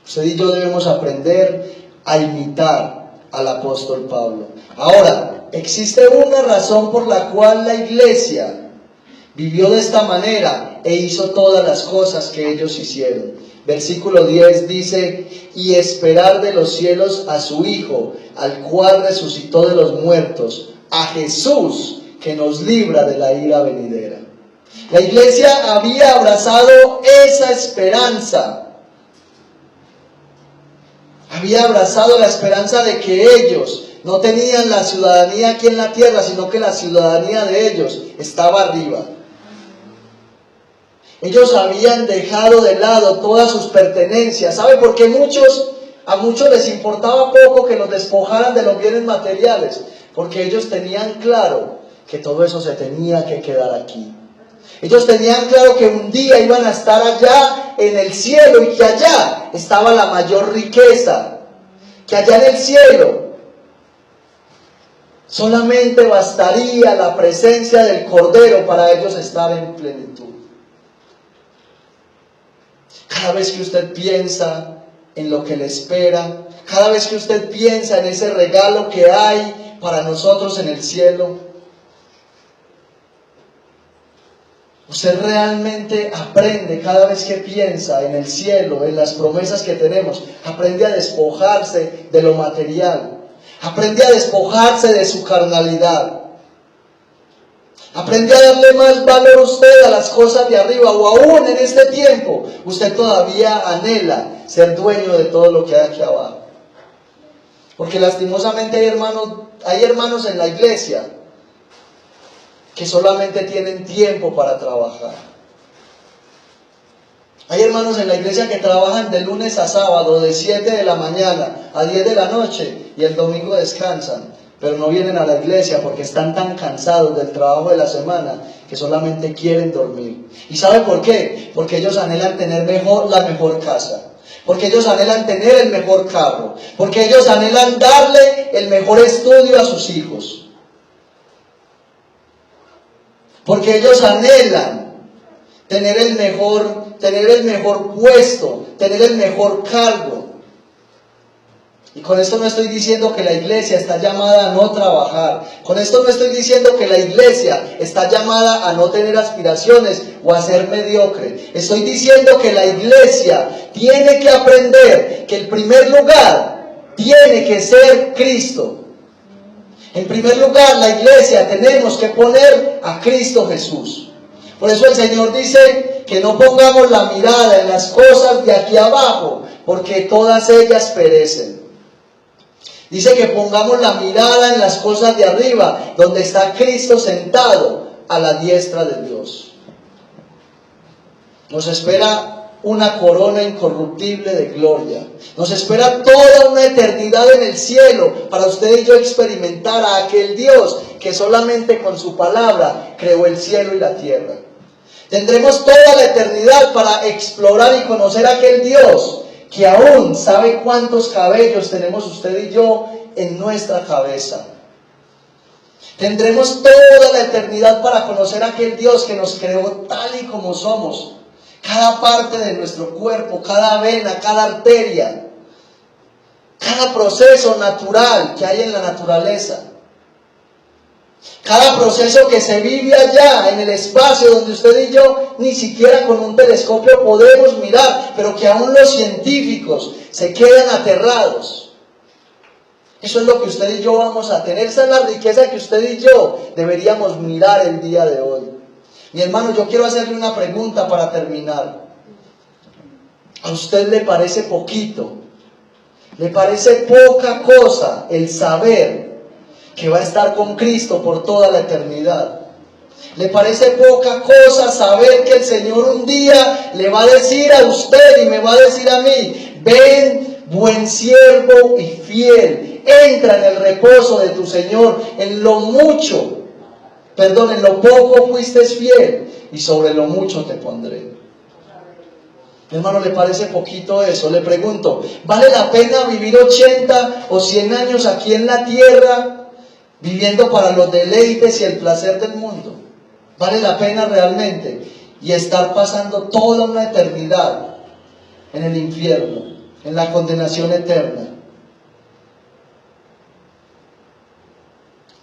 Usted y yo debemos aprender a imitar al apóstol Pablo. Ahora, existe una razón por la cual la iglesia vivió de esta manera e hizo todas las cosas que ellos hicieron. Versículo 10 dice: y esperar de los cielos a su Hijo, al cual resucitó de los muertos, a Jesús, que nos libra de la ira venidera. La iglesia había abrazado esa esperanza. Había abrazado la esperanza de que ellos no tenían la ciudadanía aquí en la tierra, sino que la ciudadanía de ellos estaba arriba. Ellos habían dejado de lado todas sus pertenencias. ¿Sabe por qué a muchos les importaba poco que los despojaran de los bienes materiales? Porque ellos tenían claro que todo eso se tenía que quedar aquí. Ellos tenían claro que un día iban a estar allá en el cielo y que allá estaba la mayor riqueza, que allá en el cielo solamente bastaría la presencia del Cordero para ellos estar en plenitud. Cada vez que usted piensa en lo que le espera, cada vez que usted piensa en ese regalo que hay para nosotros en el cielo, usted realmente aprende, cada vez que piensa en el cielo, en las promesas que tenemos, aprende a despojarse de lo material, aprende a despojarse de su carnalidad, aprende a darle más valor a usted a las cosas de arriba, o aún en este tiempo, usted todavía anhela ser dueño de todo lo que hay aquí abajo. Porque lastimosamente hay hermanos en la iglesia que solamente tienen tiempo para trabajar. Hay hermanos en la iglesia que trabajan de lunes a sábado, de 7 de la mañana a 10 de la noche, y el domingo descansan, pero no vienen a la iglesia porque están tan cansados del trabajo de la semana que solamente quieren dormir. ¿Y sabe por qué? Porque ellos anhelan tener la mejor casa, porque ellos anhelan tener el mejor carro, porque ellos anhelan darle el mejor estudio a sus hijos, porque ellos anhelan tener el mejor puesto, tener el mejor cargo. Y con esto no estoy diciendo que la iglesia está llamada a no trabajar. Con esto no estoy diciendo que la iglesia está llamada a no tener aspiraciones o a ser mediocre. Estoy diciendo que la iglesia tiene que aprender que el primer lugar tiene que ser Cristo. En primer lugar, la iglesia tenemos que poner a Cristo Jesús. Por eso el Señor dice que no pongamos la mirada en las cosas de aquí abajo, porque todas ellas perecen. Dice que pongamos la mirada en las cosas de arriba, donde está Cristo sentado a la diestra de Dios. Nos espera una corona incorruptible de gloria. Nos espera toda una eternidad en el cielo para usted y yo experimentar a aquel Dios que solamente con su palabra creó el cielo y la tierra. Tendremos toda la eternidad para explorar y conocer a aquel Dios que aún sabe cuántos cabellos tenemos usted y yo en nuestra cabeza. Tendremos toda la eternidad para conocer a aquel Dios que nos creó tal y como somos. Cada parte de nuestro cuerpo, cada vena, cada arteria, cada proceso natural que hay en la naturaleza. Cada proceso que se vive allá en el espacio donde usted y yo ni siquiera con un telescopio podemos mirar, pero que aún los científicos se quedan aterrados. Eso es lo que usted y yo vamos a tener. Esa es la riqueza que usted y yo deberíamos mirar el día de hoy. Mi hermano, yo quiero hacerle una pregunta para terminar. ¿A usted le parece poquito? ¿Le parece poca cosa el saber que va a estar con Cristo por toda la eternidad? ¿Le parece poca cosa saber que el Señor un día le va a decir a usted y me va a decir a mí: ven, buen siervo y fiel, entra en el reposo de tu Señor, en lo poco fuiste fiel y sobre lo mucho te pondré? Hermano, ¿le parece poquito eso? Le pregunto, ¿vale la pena vivir 80 o 100 años aquí en la tierra viviendo para los deleites y el placer del mundo? ¿Vale la pena realmente? Y estar pasando toda una eternidad en el infierno, en la condenación eterna,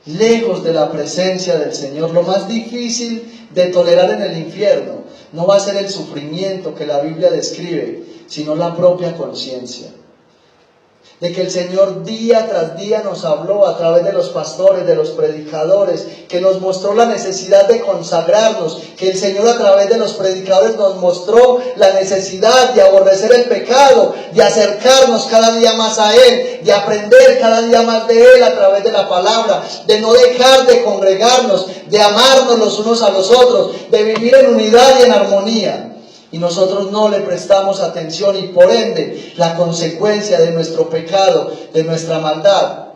lejos de la presencia del Señor. Lo más difícil de tolerar en el infierno no va a ser el sufrimiento que la Biblia describe, sino la propia conciencia de que el Señor día tras día nos habló a través de los pastores, de los predicadores, que nos mostró la necesidad de consagrarnos, que el Señor a través de los predicadores nos mostró la necesidad de aborrecer el pecado, de acercarnos cada día más a Él, de aprender cada día más de Él a través de la palabra, de no dejar de congregarnos, de amarnos los unos a los otros, de vivir en unidad y en armonía. Y nosotros no le prestamos atención y por ende la consecuencia de nuestro pecado, de nuestra maldad,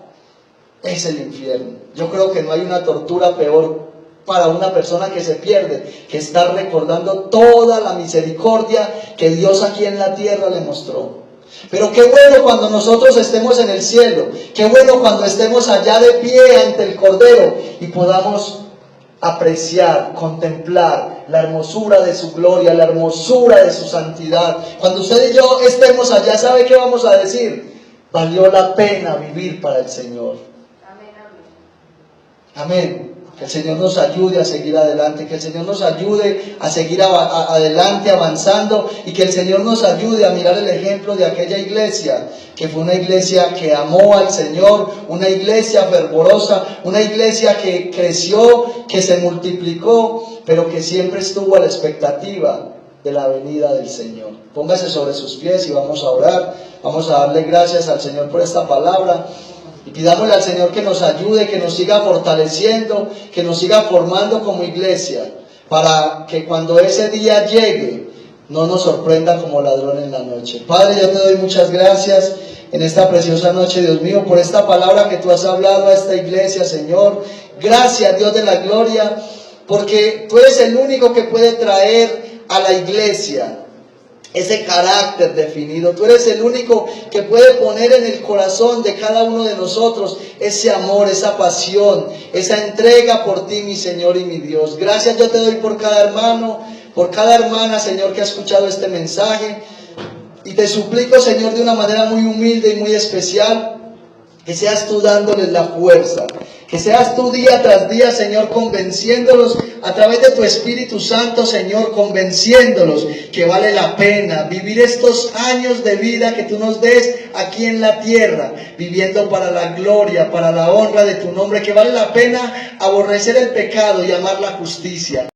es el infierno. Yo creo que no hay una tortura peor para una persona que se pierde que estar recordando toda la misericordia que Dios aquí en la tierra le mostró. Pero qué bueno cuando nosotros estemos en el cielo, qué bueno cuando estemos allá de pie ante el Cordero y podamos apreciar, contemplar la hermosura de su gloria, la hermosura de su santidad. Cuando usted y yo estemos allá, ¿sabe qué vamos a decir? Valió la pena vivir para el Señor. Amén. Que el Señor nos ayude a seguir adelante, que el Señor nos ayude a seguir adelante, avanzando, y que el Señor nos ayude a mirar el ejemplo de aquella iglesia, que fue una iglesia que amó al Señor, una iglesia fervorosa, una iglesia que creció, que se multiplicó, pero que siempre estuvo a la expectativa de la venida del Señor. Póngase sobre sus pies y vamos a orar, vamos a darle gracias al Señor por esta palabra. Y pidámosle al Señor que nos ayude, que nos siga fortaleciendo, que nos siga formando como iglesia, para que cuando ese día llegue, no nos sorprenda como ladrón en la noche. Padre, yo te doy muchas gracias en esta preciosa noche, Dios mío, por esta palabra que tú has hablado a esta iglesia, Señor. Gracias, Dios de la gloria, porque tú eres el único que puede traer a la iglesia ese carácter definido. Tú eres el único que puede poner en el corazón de cada uno de nosotros ese amor, esa pasión, esa entrega por ti, mi Señor y mi Dios. Gracias yo te doy por cada hermano, por cada hermana, Señor, que ha escuchado este mensaje. Y te suplico, Señor, de una manera muy humilde y muy especial, que seas tú dándoles la fuerza, que seas tú día tras día, Señor, convenciéndolos a través de tu Espíritu Santo, Señor, convenciéndolos que vale la pena vivir estos años de vida que tú nos des aquí en la tierra, viviendo para la gloria, para la honra de tu nombre, que vale la pena aborrecer el pecado y amar la justicia.